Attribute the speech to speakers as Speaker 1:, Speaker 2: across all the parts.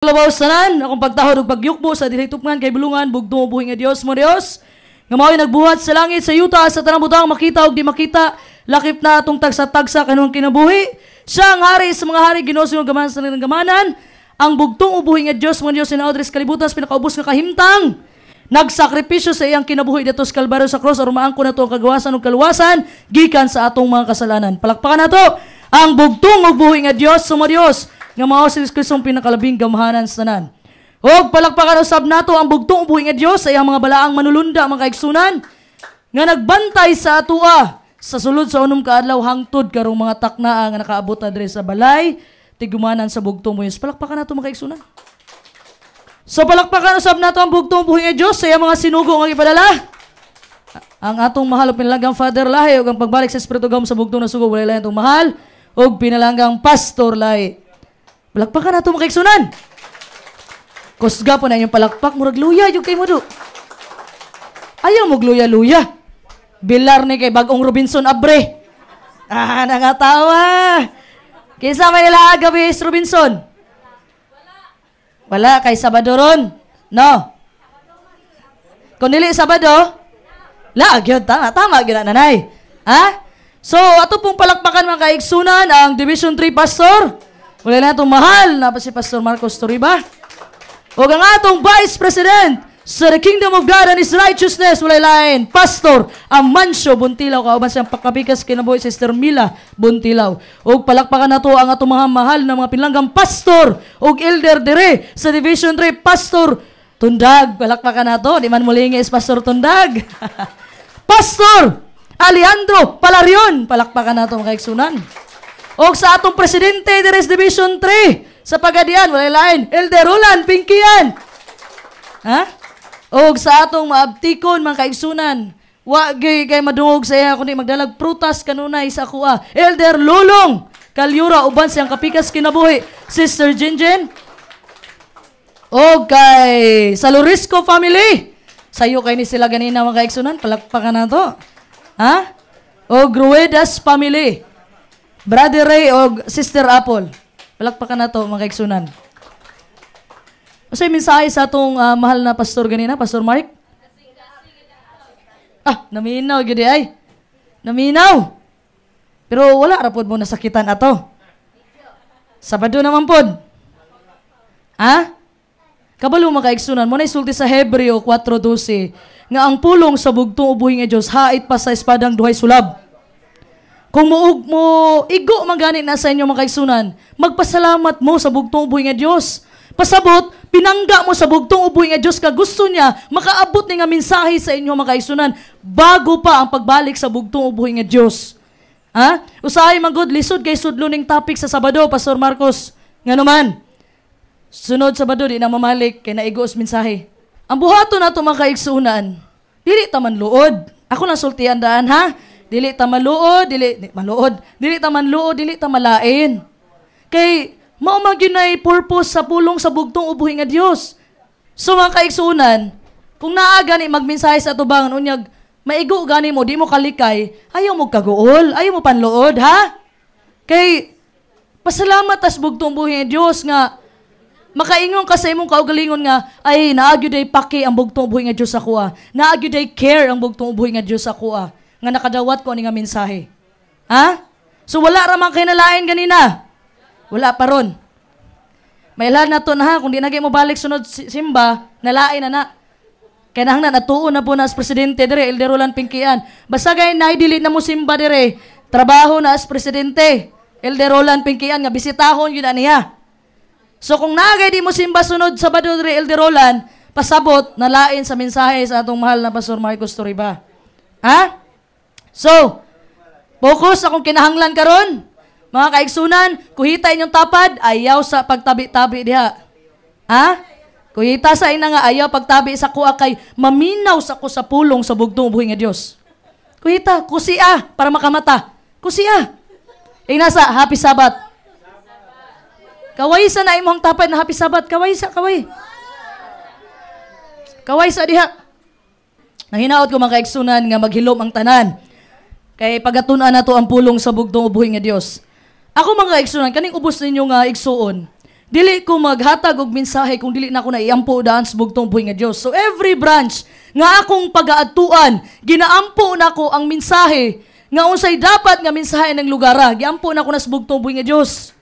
Speaker 1: Labaw sanan, akong pagtahod ug pagyukbo sa dili tupngan kay bulungan bugtong ubuhi nga Dios mo Dios. Nga mao'y nagbuhat sa langit sa yuta sa tanang butang makita ug di makita, lakip na atong tagsa-tagsa kanung kinabuhi. Siya ang hari sa mga hari, Ginoo sa gamanan sa gamanan. Ang bugtong ubuhi nga Dios mo Dios sinaod sa kalibutan sa pinakaubos nga kahimtang. Nagsakripisyo sa iyang kinabuhi dito sa Kalbaryo sa cross aron maangkon nato ang kagawasan ug kaluwasan gikan sa atong mga kasalanan. Palakpakan nato ang bugtong ubuhi nga Dios mo Dios. Nga mao si Kristong pinakalabing gamahanan sa tanan. Og palakpakan usab nato ang bugtong ubuhi nga Dios sa iyang mga balaang manulunda mga kaigsunan nga nagbantay sa atoa sa sulod sa unom ka adlaw hangtod karong mga taknaa nga nakaabot adre sa balay tigumanan sa bugtong mo Dios. Palakpakan nato mga kaigsunan. So palakpakan usab nato ang bugtong ubuhi nga Dios sa iyang mga sinugo nga ipadala. Ang atong mahal ug pinalanggang Father Lahi ug ang pagbalik sa Espiritu gam sa bugtong na sugo walay lain atong mahal ug pinalanggang Pastor Lahi. Palakpakan nato mga kaigsunan. Kusga po na inyong palakpak, murag luya yung kay mo do. Ayaw mo luya-luya. Bilar ni kay bagong Robinson Abre. Nangatawa. Kaysa may nila agabi is Robinson? Wala, kay Sabado ron. No. Kung nili Sabado, laag yun, tama yun nanay. Ha? So, ato pong palakpakan mga kaigsunan, ang Division 3 Pastor. Wala na itong mahal na pa si Pastor Marcos Toriba. O ang atong Vice President sa the Kingdom of God and His Righteousness, wala lain, Pastor Amancio Buntilaw, kauban siyang pakapikas kinabuhi si Sister Mila Buntilaw. O palakpakan na to ang atong mga mahal na mga pinlanggang Pastor o Elder dire sa Division 3, Pastor Tundag. Palakpakan na to, di man mulingis Pastor Tundag. Pastor Alejandro Palarion, palakpakan na to mga kaigsunan. O sa atong presidente deres Division 3 sa Pagadian, wala lain, Elder Roland Pinkian. Ha? O sa atong maabtikon mga kaigsunan, wagi kay madungog sa iya kundi magdalag prutas kanunay sa kuha. Elder Lulong Kalyura uban siyang kapikas kinabuhi, Sister Jinjen. O kay Salurisco family. Sayo kay ni sila ganina mga kaigsunan, palakpakan na to. Ha? O Gruedas family. Brother Ray o Sister Apple. Palakpakan na to mga kaigsunan. Kasi mensahe sa atong mahal na pastor ganina, Pastor Mark? Naminaw gidi ay. Naminaw. Pero wala ra pod mo nasakitan ato. Sabado naman pod. Ha? Kabalo mga kaigsunan, mo na isulti sa Hebreo 4:12 nga ang pulong sa bugtong ubuhi nga Dios hait pa sa espadang duhay sulab. Kung mo igo magani na sa inyo mga kaigsunan, magpasalamat mo sa bugtong ubuhi nga Dios. Pasabot, pinangga mo sa bugtong ubuhi nga Dios ka gusto niya makaabot ni nga mensahe sa inyo mga kaigsunan bago pa ang pagbalik sa bugtong ubuhi nga Dios. Ha? Usahay man gud lisod kay sudluning topic sa Sabado, Pastor Marcos. Ngano man? Sunod Sabado di na mamalik kay naigos mensahe. Ang buhaton nato mga kaigsunan, dili ta man luod. Ako na sultian daan ha. Dili ta maluod, dili ta manluod, dili ta malain. Kay mao man gyud purpose sa pulong sa bugtong ubuhi nga Dios. So mga kaigsunan, kung naa gani magmensahe sa atubangan unyag maigo gani mo, di mo kalikay, ayaw mo kaguol, ayaw mo panluod ha? Kay pasalamat tas bugtong ubuhi nga Dios nga makaingon ka sa imong kaugalingon nga ay naagyo day paki ang bugtong ubuhi nga Dios sa kuha. Naagyo day care ang bugtong ubuhi nga Dios sa kuha. Nga nakadawat ko ni nga mensahe. Ha? So wala ra man kinalain ganina. Wala pa ron. May ilan na to na ha, kung di nagay mo balik sunod simba, nalain na. Kaya nahangnan, natuon na po na as presidente dire, Elder Roland Pinkian. Basta gay na-delete na mo simba dire, trabaho na as presidente, Elder Roland Pinkian, nga bisitahon yun na niya. So kung nagay di mo simba sunod Sabado dire, Elder Roland, pasabot, nalain sa mensahe sa atong mahal na Pastor Marcos Toriba. Ha? So, focus akong kinahanglan karon. Mga kaigsunan, kuhita inyong tapad, ayaw sa pagtabi-tabi diha. Ha? Kuhita sa ina nga ayaw pagtabi sa kuha kay maminaw sa ko sa pulong sa bugtong ubuhi nga Dios. Kuhita, kusia para makamata. Kusia. Nasa Happy Sabbath. Kaway sa na imong tapad na Happy Sabbath, kaway sa kaway. Kaway sa diha. Nahinaot ko mga kaigsunan nga maghilom ang tanan. Kay pagatunan na to ang pulong sa bugtong ubuhi nga Dios. Ako mga igsunan, kaning ubos ninyo nga igsuon, dili ko maghatag og mensahe kung dili na ako naiampo daan sa bugtong buhi nga Dios. So every branch nga akong pagaadtuan, ginaampo nako ang mensahe nga unsay dapat nga mensahe ng lugara. Giampo nako na sa bugtong buhi nga Dios.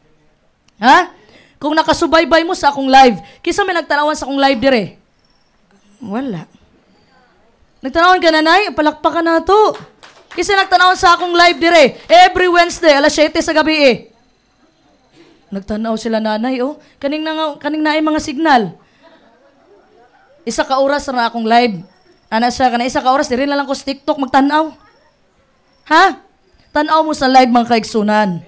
Speaker 1: Ha? Kung nakasubaybay mo sa akong live, kisa may nagtanawan sa akong live dire? Wala. Nagtanawan ka nanay, palakpakan na to. Kisa nagtanawan sa akong live dire, every Wednesday, alas 7 sa gabi eh. Nagtanaw sila nanay, oh. Kaning na ay mga signal. Isa ka oras na akong live. Ana siya, isa ka oras, dire na lang ko sa TikTok magtanaw. Ha? Tanaw mo sa live mga kaigsunan.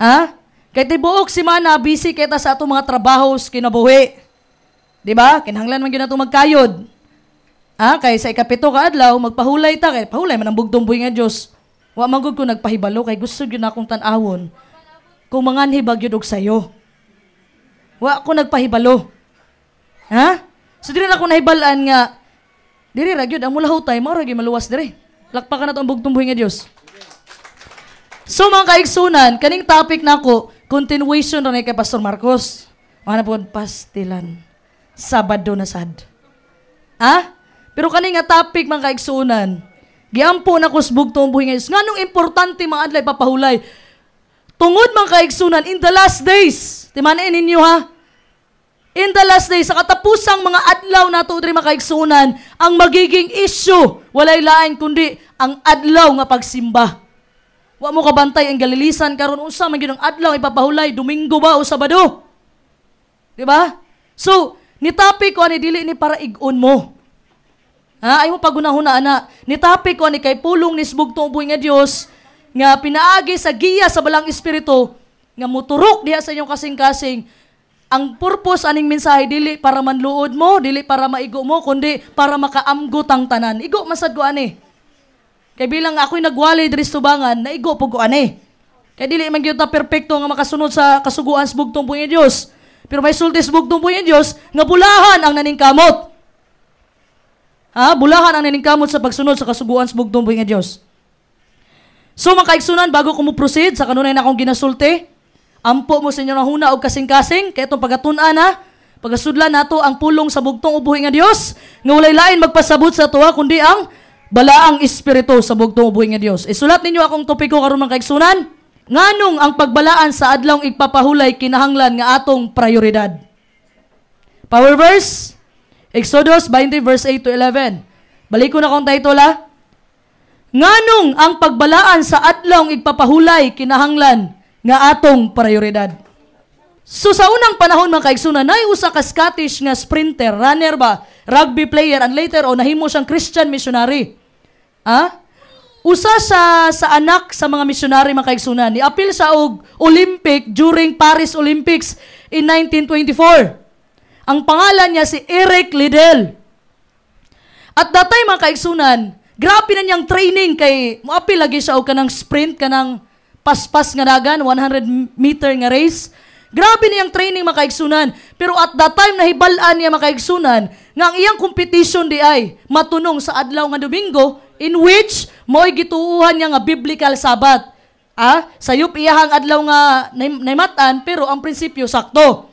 Speaker 1: Ha? Kaya tibuok si mana, busy kita sa atong mga trabahos, kinabuhi. Diba? Kinahanglan man gina itong magkayod. Ha? Kaya sa ikapito ka adlaw, magpahulay ta. Kaya pahulay man ang bugtong buhi nga Diyos. Wa magod ko nagpahibalo, kaya gusto yun akong tanawon. Kung manganhibag yun og sayo. Wa ako nagpahibalo. Ha? So diri na ako nahibalaan nga, diri ra gyud ang mulahutay, mao ra gyud maluwas diri. Lakpakan na to ang bugtong buhi nga Dios. So mga kaigsunan, kaning topic nako, continuation ra ni kay Pastor Marcos. Mana pod pastilan. Sabado na sad. Ha? Pero kani nga topic mga kaigsunan, giampo nako sa bugtong buhi nga Dios. Nganong importante mga adlay papahulay? Tungod mga kaigsunan, in the last days, timanin ninyo ha, in the last days, sa katapusang mga adlaw na ito, mga kaigsunan, ang magiging issue, walay lain kundi ang adlaw nga pagsimba. Wa mo kabantay ang galilisan karon unsa man gyud ang adlaw ipapahulay, Domingo ba o Sabado? Di ba? So, ni topic ko ani dili ni para ig-on mo. Ha, ay mo pagunahuna ana. Ni topic ko ani kay pulong ni sbugtong buhi nga Dios nga pinaagi sa giya sa balang espiritu nga muturok diha sa inyong kasing-kasing. Ang purpose aning mensahe dili para manluod mo, dili para maigo mo, kundi para makaamgot ang tanan. Igo masad ko ani. Kay bilang ako'y nagwalay diri sa tubangan, naigo po ko ani. Kay dili man gyud ta perpekto nga makasunod sa kasuguan sa bugtong buhi nga Dios. Pero may sulti sa bugtong buhi nga Dios nga bulahan ang naningkamot. Ha, bulahan ang naningkamot sa pagsunod sa kasuguan sa bugtong buhi nga Dios. So mga kaigsunan, bago ko mo proceed sa kanunay na akong ginasulti, ampo mo sa inyo na huna o kasing-kasing, kaya itong pagatunan na, pagasudlan nato ang pulong sa bugtong ubuhi nga Dios, nga walay lain magpasabot sa tuwa, kundi ang balaang espiritu sa bugtong ubuhi nga Dios. Isulat ninyo akong topiko karon mga kaigsunan, nganong ang pagbalaan sa adlawng igpapahulay kinahanglan nga atong prioridad. Power verse, Exodus 20 verse 8 to 11. Balik ko na kong title ha. Nganong ang pagbalaan sa adlawng igpapahulay kinahanglan nga atong prioridad. So sa unang panahon mga kaigsunan, nay usa ka Scottish nga sprinter, runner ba, rugby player, and later on nahimo siyang Christian missionary. Usa sa anak sa mga missionary mga kaigsunan. Niapil sa og Olympic during Paris Olympics in 1924. Ang pangalan niya si Eric Liddell. At datay mga kaigsunan, grabe na niyang training kay moapil lagi siya og kanang sprint, kanang paspas nga dagan, 100 meter nga race. Grabe niyang training mga kaigsunan. Pero at that time nahibalaan niya mga kaigsunan nga ang iyang competition di ay matunong sa adlaw nga Domingo in which mo'y gituuhan niya nga biblical Sabbath. Sayop iyahang adlaw nga naimatan pero ang prinsipyo sakto.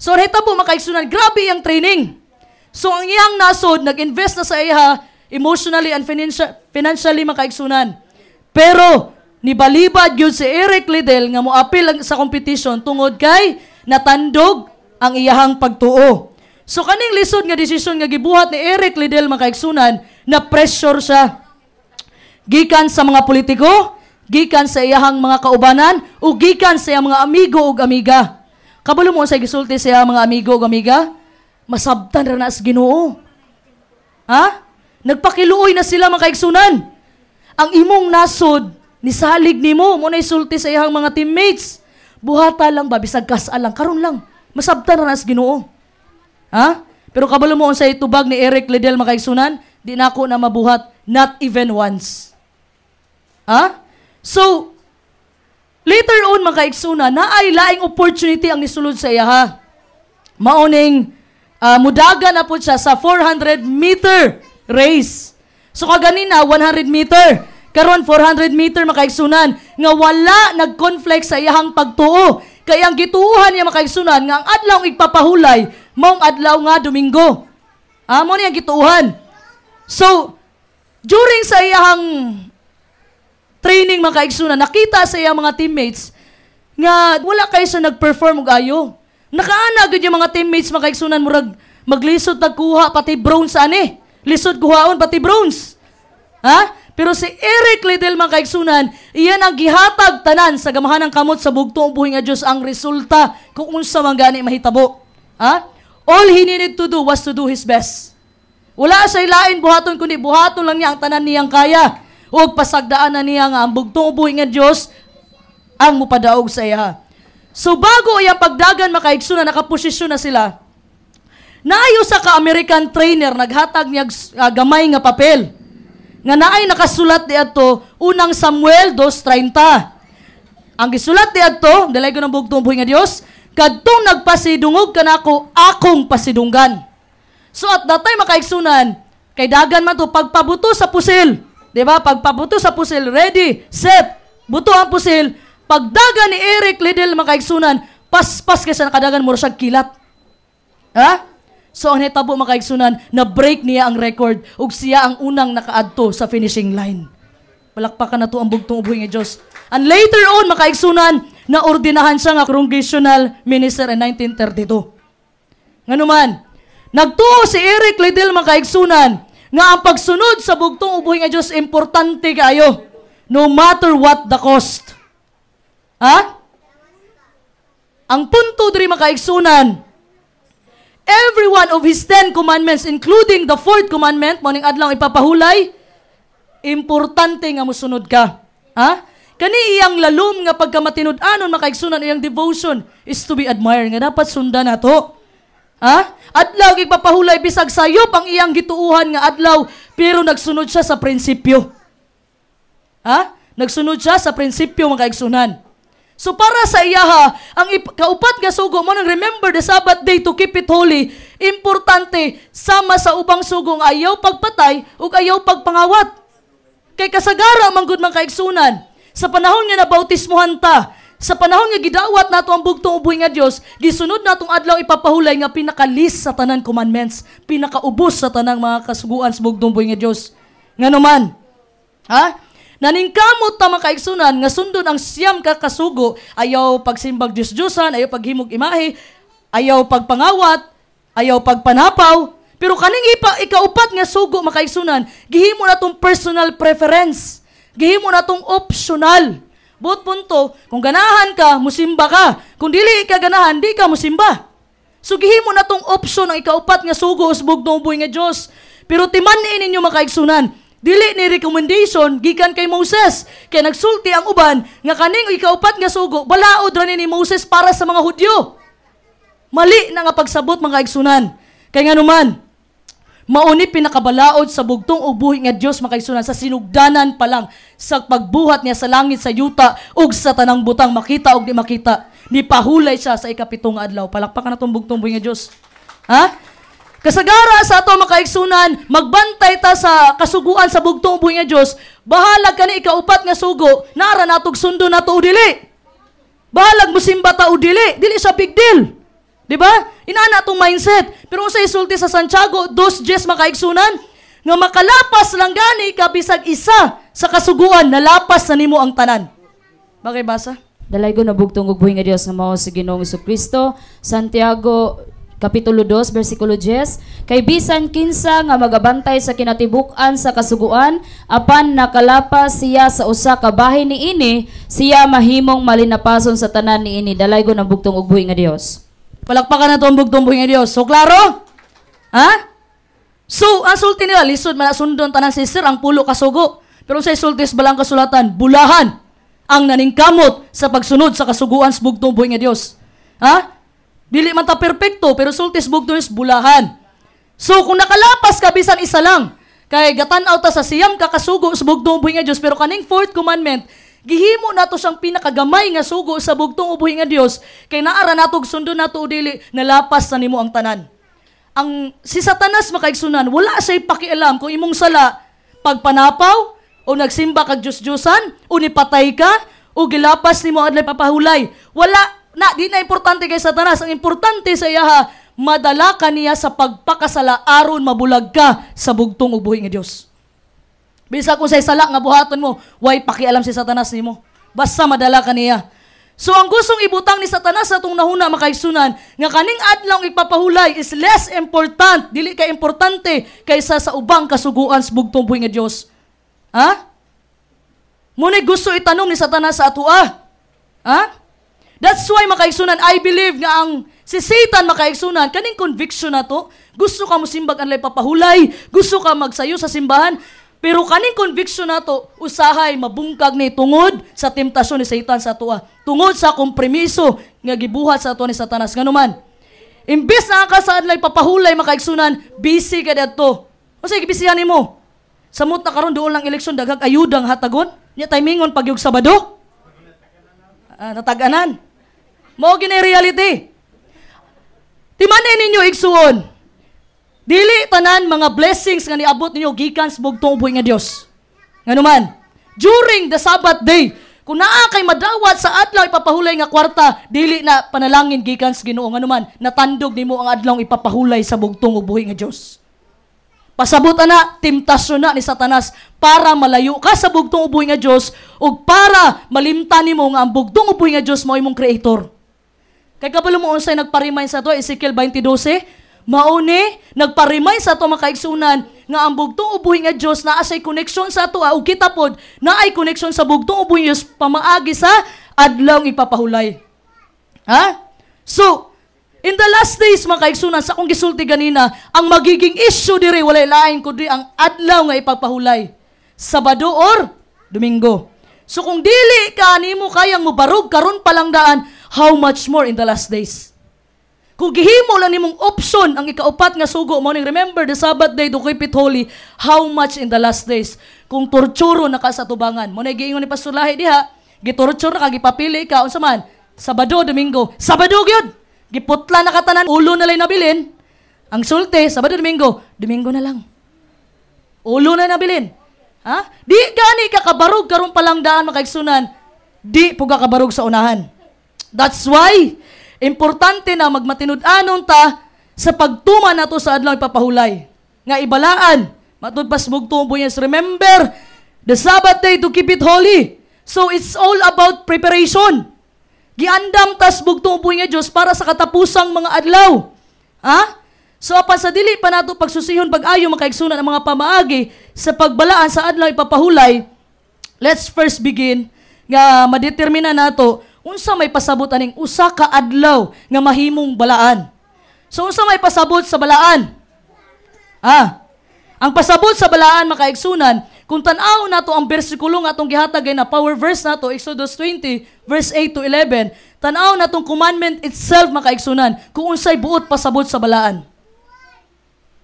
Speaker 1: So hitabo mga kaigsunan, grabe iyang training. So ang iyang nasod nag-invest na sa iya emotionally and financially mga kaigsunan. Pero nibalibad yun si Eric Liddell nga moapil sa competition tungod kay natandog ang iyahang pagtuo. So kaning lisod nga desisyon nga gibuhat ni Eric Liddell mga kaigsunan, na pressure siya. Gikan sa mga politiko, gikan sa iyahang mga kaubanan, o gikan sa iyang mga amigo ug amiga. Kabalo mo sa gisulti sa iyang mga amigo ug amiga, masabtan ra na sa Ginoo. Nagpakiluoy na sila mga kaigsunan. Ang imong nasod nisalig nimo mo na isulti sa iyang mga teammates. Buhata lang ba bisag kas-a lang karon lang. Masabtan ra na sa Ginoo. Pero kabalo mo sa itubag ni Eric Liddell mga kaigsunan, di na ako na mabuhat not even once. So later on mga kaigsunan, naay laing opportunity ang nisulod sa iya Mauning mudaga na po siya sa 400 meter race. So kaganina 100 meter, karon 400 meter mga kaigsunan, nga wala nag-conflict sa iyang pagtuo. Kaya ang gituuhan niya makaigsunan nga ang adlaw igpapahulay maong adlaw nga Domingo. Amo niya gituuhan. So, during sa iyang training mga kaigsunan, nakita sa iyang mga teammates nga wala kayo sa nag-perform og ayo. Nakaana gud yung mga teammates mga kaigsunan murag maglisod tagkuha pati bronze ani. Lisod kuhaon pati bronze. Ha? Pero si Eric Liddell mga kaigsunan, iyan ang gihatag tanan sa gamahan ng kamot sa bugtong buhi nga Dios ang resulta kung unsa man gani mahitabo. Ha? All he needed to do was to do his best. Wala siya lain buhaton kundi buhaton lang niya ang tanan niyang kaya. Ug pasagdaan na niya nga ang bugtong buhi nga Dios ang mupadaog sa iya. So bago iyang pagdagan makaigsunan, nakaposisyon na sila. Naayo sa ka-American trainer naghatag niya gamay nga papel. Nga naay nakasulat diadto unang Samuel 2:30. Ang gisulat diadto, dalay ko ng bugtong buhi nga Dios, kadtong nagpasidungog kanako akong pasidunggan. So at that time makaigsunan, kay dagan man to pagpabuto sa pusil. 'Di ba? Pagpabuto sa pusil, ready, set, buto ang pusil. Pagdagan ni Eric Liddell makaigsunan, paspas kasi nakadagan mo siya kilat. Ha? So ang hitabo makaigsunan, na-break niya ang record ug siya ang unang nakaadto sa finishing line. Palakpakan na to ang bugtong buhi nga Dios. And later on makaigsunan, naordinahan siya nga congressional minister in 1932. Nganuman, nagtuo si Eric Liddell makaigsunan nga ang pagsunod sa bugtong buhi nga Dios importante kayo, no matter what the cost. Ha? Ang punto diri makaigsunan, every one of his 10 commandments, including the 4th commandment, maning adlaw ipapahulay, importante nga musunod ka. Ha? Kani iyang lalom nga pagkamatinud-anon makaigsunan iyang devotion is to be admired nga dapat sundan nato. Ha? Adlaw ipapahulay bisag sayop ang iyang gituuhan nga adlaw pero nagsunod siya sa prinsipyo. Ha? Nagsunod siya sa prinsipyo makaigsunan. So para sa iyaha, ang kaupat nga sugo mo nang remember the Sabbath day to keep it holy, importante sama sa ubang sugo nga ayaw pagpatay ug ayaw pagpangawat. Kay kasagara man gud man kaigsunan, sa panahon nga nabautismohan ta, sa panahon nga gidawat nato ang bugtong uboy nga Dios, gisunod natong adlaw ipapahulay nga pinakalis sa tanan commandments, pinakaubos sa tanang mga kasuguan sa bugtong uboy nga Dios. Nganuman, ha? Naningkamot ta makaigsunan nga sundon ang siyam ka kasugo, ayaw pagsimbag Diyos-Diyosan, ayaw paghimog imahe, ayaw pagpangawat, ayaw pagpanapaw. Pero kaning ikaupat nga sugo makaigsunan, gihimo na tong personal preference. Gihimo na tong optional. Buot punto, kung ganahan ka, musimba ka. Kung dili ka ganahan, di ka musimba. So gihimo na tong option ang ikaupat nga sugo sa bugtong uboy nga Dios. Pero timan-in ninyo makaigsunan, dili ni recommendation gikan kay Moses. Kaya nagsulti ang uban nga kaning ikaupat nga sugo balaod ra ni Moses para sa mga Hudyo. Mali na nga pagsabot mga kaigsunan. Kaya nga naman, mauni pinakabalaod sa bugtong ug buhi nga Dios mga kaigsunan sa sinugdanan pa lang sa pagbuhat niya sa langit sa yuta ug sa tanang butang makita ug di makita. Nipahulay siya sa ikapitong adlaw. Palakpakan natong bugtong buhi nga Dios. Ha? Kasagara sa ato makaigsunan, magbantay ta sa kasuguan sa bugtong buhi nga Dios. Bahalag kani ikaupat nga sugo, nara natog sundo nato o dili. Bahalag musimba ta o dili, dili sa big deal. Di ba? Inaana tong mindset. Pero sa isulti sa Santiago 2:10 makaigsunan, nga makalapas lang gani ka bisag isa sa kasuguan, nalapas na nimo ang tanan. Bakay basa?
Speaker 2: Dalay ko na bugtong ug buhi nga Dios nga mao si Ginoong Jesucristo. Santiago Kapitulo 2, versikulo 10, kay bisan kinsa nga magabantay sa kinatibuk-an sa kasuguan, apan nakalapas siya sa usa ka bahin niini, siya mahimong malinapason sa tanan niini. Dalay ko ng bugtong ug buhi nga Dios.
Speaker 1: Palakpakan na to ang bugtong buhi nga Dios. So, klaro? Ha? So, ang sulti nila, lisod man sundon tanan si Sir, ang pulo kasugo. Pero sa isultis balang kasulatan, bulahan ang naningkamot sa pagsunod sa kasuguan sa bugtong buhi nga Dios. Ha? Dili man ta perpekto, pero sultis bugtong is bulahan. So, kung nakalapas ka, bisan isa lang, kay gatan-aw ta sa siyam kakasugo sa bugtong uboy nga Dios, pero kaning 4th commandment, gihimo nato siyang pinakagamay nga sugo sa bugtong uboy nga Dios, kay naara natog sundo nato o dili, nalapas na nimo ang tanan. Si Satanas makaigsunan, wala siya'y pakialam kung imong sala, pagpanapaw, o nagsimba kag Diyos-Diyosan, o nipatay ka, o gilapas nimo adlay papahulay. Wala di na importante kay Satanas. Ang importante sa iya, madala ka niya sa pagpakasala aron mabulag ka sa bugtong ug buhi nga Dios. Bisa kung say sala nga buhaton mo, way pakialam si Satanas nimo. Basta madala ka niya. So ang gustong ibutang ni Satanas sa atong nahuna makaigsunan, nga kaning adlaw ipapahulay is less important, dili ka importante kaysa sa ubang kasuguan sa bugtong buhi nga Dios. Ha? Muna'y gusto itanong ni Satanas sa atua. Ha? That's why makaigsunan, I believe nga ang si Satan makaigsunan, kaning conviction na to, gusto ka musimbag anlay papahulay, gusto ka magsayo sa simbahan, pero kaning conviction na to, usahay mabungkag ni tungod sa temptasyon ni Satan sa atua. Tungod sa kompromiso nga gibuhat sa atua ni Satanas. Nganuman, imbes na ka sa anlay papahulay makaigsunan, busy ka dito. O sige, bisihan mo. Samot na karon doon lang eleksyon, daghag ayudang hatagon. Nya timingon pag yung Sabado. Nataganan. Mao gini reality. Timanin ninyo igsuon. Dili tanan mga blessings nga niabot ninyo gikan sa bugtong buhi nga Dios. Nganuman, during the Sabbath day, kung naa kay madawat sa adlaw ipapahulay nga kwarta, dili na panalangin gikan sa Ginoo. Nganuman, natandog nimo ang adlaw ipapahulay sa bugtong ug buhi nga Dios. Pasabot na, temptasyon na ni Satanas para malayo ka sa bugtong ug buhi nga Dios ug para malimtan nimo nga ang bugtong ug buhi nga Dios mao imong creator. Kay kabalo mo unsay nagpa-remind sa to Ezekiel 20:12, mauni nagpa-remind sa to makaigsunan nga ang bugtong ug buhi nga Dios naa say connection sa ato ug kita pod naay connection sa bugtong ug buhi nga Dios pamaagi sa adlaw ipapahulay. Ha? So, in the last days, mga kaigsunan, sa akong gisulti ganina, ang magiging issue diri, walay lain kundi ang adlaw nga ipagpahulay. Sabado or Domingo. So kung dili ka, nimo kayang mubarog, karon pa lang daan, how much more in the last days? Kung gihimo lang nimong option, ang ikaupat nga sugo, morning, remember the Sabbath day to keep it holy, how much in the last days? Kung torturo na ka sa tubangan, mo na giingon ni Pastor Lahi diha, gitorture ka, gipapili ka, unsa man, Sabado, Domingo, Sabado gyud. Giputla na katanan, ulo na lang nabilin. Ang sulti, Sabado, Domingo, Domingo na lang. Ulo na nabilin. Ha? Di gani ka kabarog karon palang daan makaigsunan. Di po ka kabarog sa unahan. That's why, importante na magmatinud-anon ta sa pagtuman nato sa adlaw ipapahulay. Nga ibalaan, matud pas bugtong buyas. Remember, the Sabbath day to keep it holy. So it's all about preparation. Giandam tas bugtong buhi nga Dios para sa katapusang mga adlaw. Ha? So apan sa dili pa nato pagsusihon pag-ayo makaigsunan ang mga pamaagi sa pagbalaan sa adlaw ipapahulay, let's first begin nga madetermina nato unsa may pasabot aning usa ka adlaw nga mahimong balaan. So unsa may pasabot sa balaan? Ang pasabot sa balaan makaigsunan, kung tan-aw nato ang bersikulo nga atong gihatag na power verse nato, Exodus 20 verse 8 to 11, tan-aw natong commandment itself makaigsunan kung unsay buot pasabot sa balaan.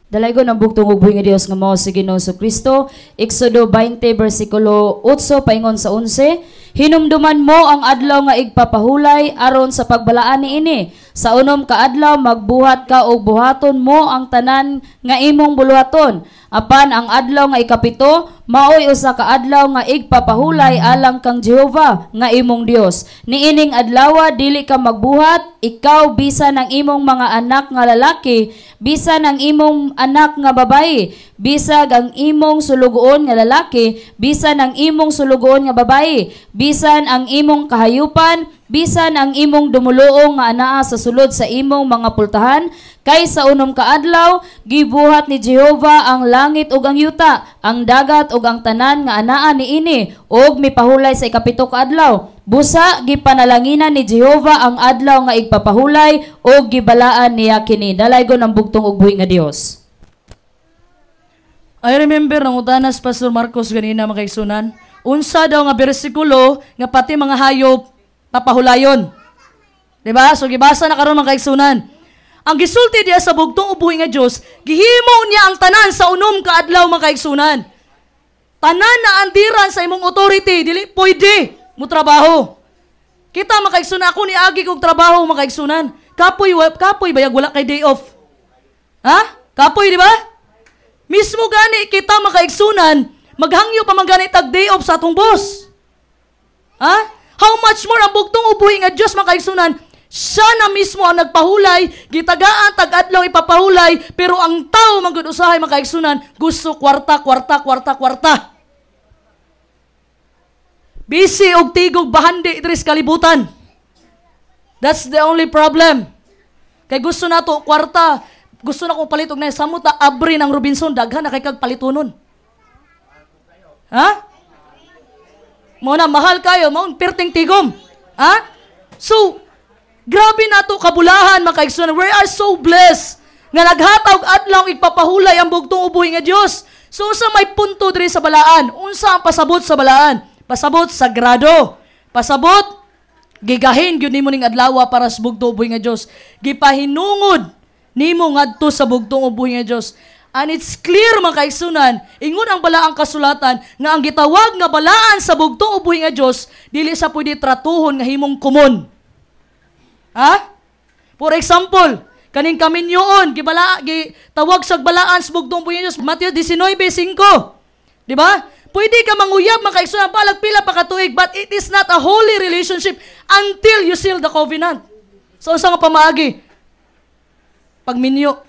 Speaker 2: Dalaygo ng bugtong ug buhi nga Dios nga mao si Ginoong Kristo, Exodo 20 bersikulo 8 paingon sa 11, hinumduman mo ang adlaw nga igpapahulay aron sa pagbalaan niini. Sa unom ka adlaw magbuhat ka og buhaton mo ang tanan nga imong buluhaton. Apan ang adlaw nga ikapito maoy usa ka adlaw nga igpapahulay alang kang Jehova nga imong Dios. Niining adlaw dili ka magbuhat, ikaw bisan ang imong mga anak nga lalaki, bisan ang imong anak nga babayi, bisag ang imong sulugoon nga lalaki, bisan ang imong sulugoon nga babayi, bisan ang imong kahayupan, bisan ang imong dumuluong nga anaa sa sulod sa imong mga pultahan, kay sa unom ka adlaw gibuhat ni Jehova ang langit ug ang yuta, ang dagat ug ang tanan nga anaa niini, ug mipahulay sa ikapito ka adlaw. Busa gipanalanginan ni Jehova ang adlaw nga igpapahulay ug gibalaan niya kini. Dalaygon ang bugtong ug buhi nga Dios.
Speaker 1: I remember nang utanas Pastor Marcos ganina makaigsunan, unsa daw nga bersikulo nga pati mga hayop papahulayon. Diba? So gibasa na karon mga kaigsunan. Ang gisulti diya sa bugtong ubuhi nga Dios, gihimo niya ang tanan sa unom ka adlaw mga kaigsunan. Tanan na andiran sa imong authority, dili pwede mo trabaho. Kita mga kaigsunan, ako ni agi kog trabaho mga kaigsunan. Kapoy bayag wala kay day off. Ha? Kapoy di ba? Mismo gani kita mga kaigsunan, maghangyo pa man gani tag day off sa atong boss. Ha? How much more ang bugtong ubuhi nga Dios mga kaigsunan, Siya na mismo ang nagpahulay, gitagaan tag-adlaw ipapahulay, pero ang tao manggod usahay makaigsunan, gusto kwarta. Busy og tigog bahandi diri sa kalibutan. That's the only problem. Kay gusto nato kwarta, gusto na kong palit og na samot na abri ng Robinson, daghan na kay kag palitunon. Ha? Mo na mahal kayo, mo perting tigom. Ha? So, grabe na to kabulahan mga kaigsunan. We are so blessed nga naghatag adlaw igpapahulay ang bugtong ubuhi nga Dios. So unsa may punto diri sa balaan? Unsa ang pasabot sa balaan? Pasabot sagrado. Pasabot gigahin gyud nimo ning adlaw para sa bugtong ubuhi nga Dios. Gipahinungod nimo ngadto sa bugtong ubuhi nga Dios. And it's clear mga kaigsunan, ingon ang balaang kasulatan nga ang gitawag nga balaan sa bugtong ubuhi nga Dios dili sa pwede tratuhon nga himong kumon. Ha? For example, kaning kaminyoon gitawag sa balaan sa bugtong ubuhi nga Dios, Mateo 19:5. Di ba? Pwede ka manguyab mga kaigsunan palag pila pa katuig, but it is not a holy relationship until you seal the covenant. So unsa nga pamaagi? Pagminyo.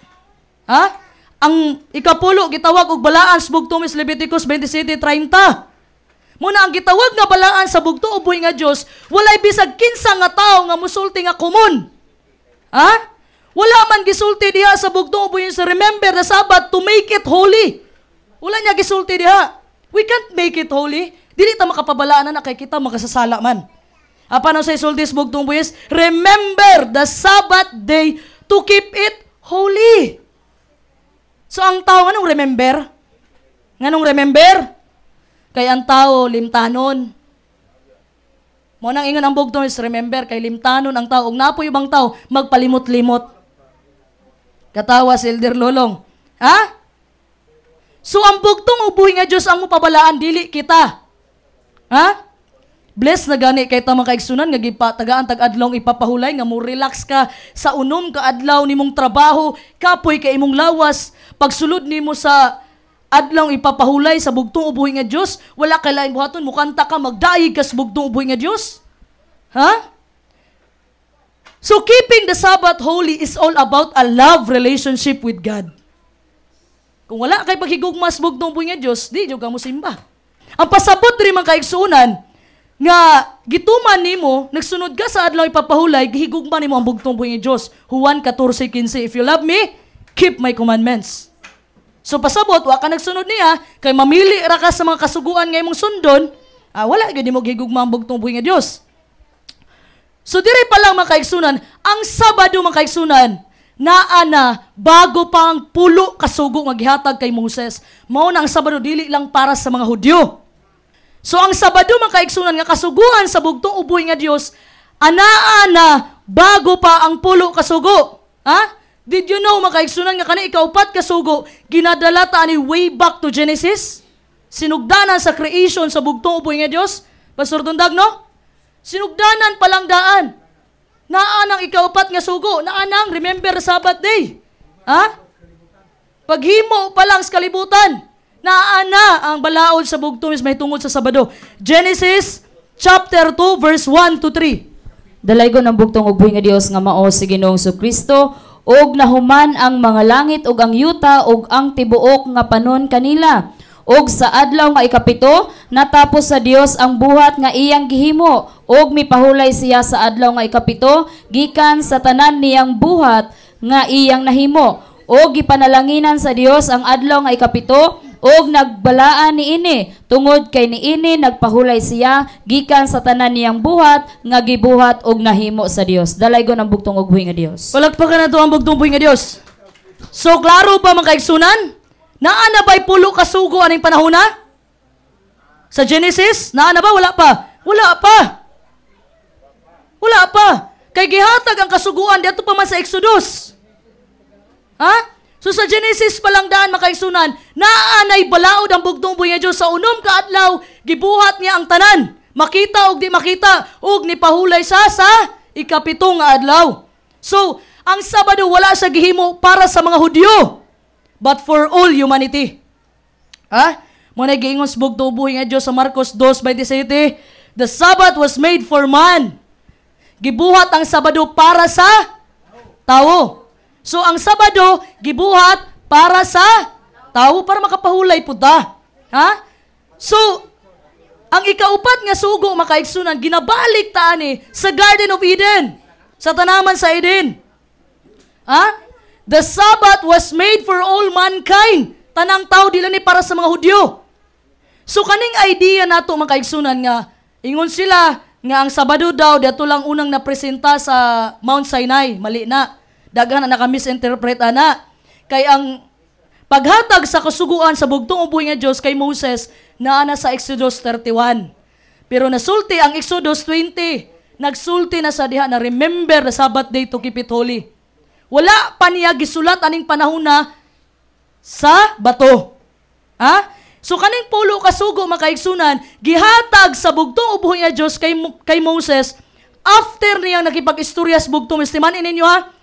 Speaker 1: Ha? Ang ikapulo gitawag og balaan sa bugtong is Leviticus 27:30. Muna ang gitawag nga balaan sa bugtong ubuhi nga Dios, walay bisag kinsa nga tawo nga musulti nga kumon. Ha? Wala man gisulti diha sa bugtong ubuhi sa remember the Sabbath to make it holy. Wala niya gisulti diha. We can't make it holy. Dili ta makapabalaan na kay kita makasasala man. Apan sa isulti sa bugtong ubuhi, remember the Sabbath day to keep it holy. So, ang tao, anong remember? Nganong remember? Kay ang tao, limtanon. Mo nang ingon ang bugtong is remember, kay limtanon ang tao. Ug napo ibang tao, magpalimot-limot. Katawa si Elder Lolong. Ha? So, ang bugtong ubuhi nga Diyos ang mupabalaan, dili kita. Ha? Bless na gani kay tamang kaigsunan nga gipatagaan tag-adlaw ipapahulay nga mo relax ka sa unom ka adlaw nimong trabaho, kapoy kay imong lawas, pagsulod nimo sa adlaw ipapahulay sa bugtong ubuhi nga Dios, wala kay lain buhaton mo kanta ka magdaig ka sa bugtong ubuhi nga Dios. Ha? So keeping the Sabbath holy is all about a love relationship with God. Kung wala kay paghigugma sa bugtong ubuhi nga Dios, di jud ka mo simba. Ang pasabot diri man kaigsunan nga gituman nimo, nagsunod ka sa adlaw ipapahulay, gihigugma nimo ang bugtong ubuhi nga Dios. Juan 14:15, if you love me, keep my commandments. So pasabot, wa ka nagsunod niya, kay mamili ra ka sa mga kasuguan nga imong sundon, wala gyud nimo gihigugma ang bugtong ubuhi nga Dios. So diri pa lang mga kaigsunan, ang Sabado mga kaigsunan, naa na bago pa ang pulo kasugo nga gihatag kay Moses. Mao na ang Sabado dili lang para sa mga Hudyo. So ang Sabado mga kaigsunan nga kasuguan sa bugtong ubuhi nga Dios, anaa na bago pa ang pulo kasugo. Ha? Did you know mga kaigsunan nga kani ikaupat kasugo ginadala ta ani way back to Genesis? Sinugdanan sa creation sa bugtong ubuhi nga Dios. Pastor Dundag, no? Sinugdanan palang daan. Naa nang ikaupat nga sugo, naa nang remember Sabbath day. Ha? Paghimo pa lang sa kalibutan. Naa na ang balaod sa bugtong is may tungod sa Sabado. Genesis chapter 2 verse 1 to 3.
Speaker 2: Dalaygon ang bugtong ubuhi nga Dios nga mao si Ginoong Kristo, og nahuman ang mga langit og ang yuta og ang tibuok nga panon kanila. Og sa adlaw nga ikapito, natapos sa Dios ang buhat nga iyang gihimo, og mipahulay siya sa adlaw nga ikapito gikan sa tanan niyang buhat nga iyang nahimo. Og gipanalanginan sa Dios ang adlaw nga ikapito, og nagbalaan niini tungod kay niini nagpahulay siya gikan sa tanan niyang buhat nga gibuhat og nahimo sa Dios. Dalaygon ang bugtong ubuhi nga Dios.
Speaker 1: Palagpakan nato ang bugtong ubuhi nga Dios. So klaro ba mga kaigsunan? Naa na ba'y pulo kasugo aning panahona? Sa Genesis, naa na ba? Wala pa. Wala pa. Wala pa. Kay gihatag ang kasuguan dito pa man sa Exodus. Ha? So sa Genesis pa lang daan makaigsunan, naanay balaod ang bugtong ubuhi nga Dios sa unom ka adlaw, gibuhat niya ang tanan. Makita og di makita, og nipahulay sa ikapito nga adlaw. So, ang Sabado wala sa gihimo para sa mga Hudyo, but for all humanity. Ha? Muna giingon sa bugtong ubuhi nga Dios sa Marcos 2:27, the Sabbath was made for man. gibuhat ang Sabado para sa tao. So ang Sabado gibuhat para sa tao para makapahulay pud ta. Ha? So ang ikaupat nga sugo makaigsunan ginabalik ta ani sa Garden of Eden. Sa tanaman sa Eden. Ha? The Sabbath was made for all mankind. Tanang tao dila ni para sa mga Hudyo. So kaning idea nato makaigsunan nga ingon sila nga ang Sabado daw dato lang unang napresenta sa Mount Sinai, mali na. Daghan na naka-misinterpret ana. Kay ang paghatag sa kasuguan sa bugtong uboy nga Dios kay Moses naa na sa Exodus 31. Pero nasulti ang Exodus 20. Nagsulti na sa diha na remember the Sabbath day to keep it holy. Wala pa niya gisulat aning panahon na sa bato. Ha? So kaning pulo ka sugo makaigsunan, gihatag sa bugtong uboy nga Dios kay Moses after niyang nakipag-istorya sa bugtong. Estimanin ninyo ha?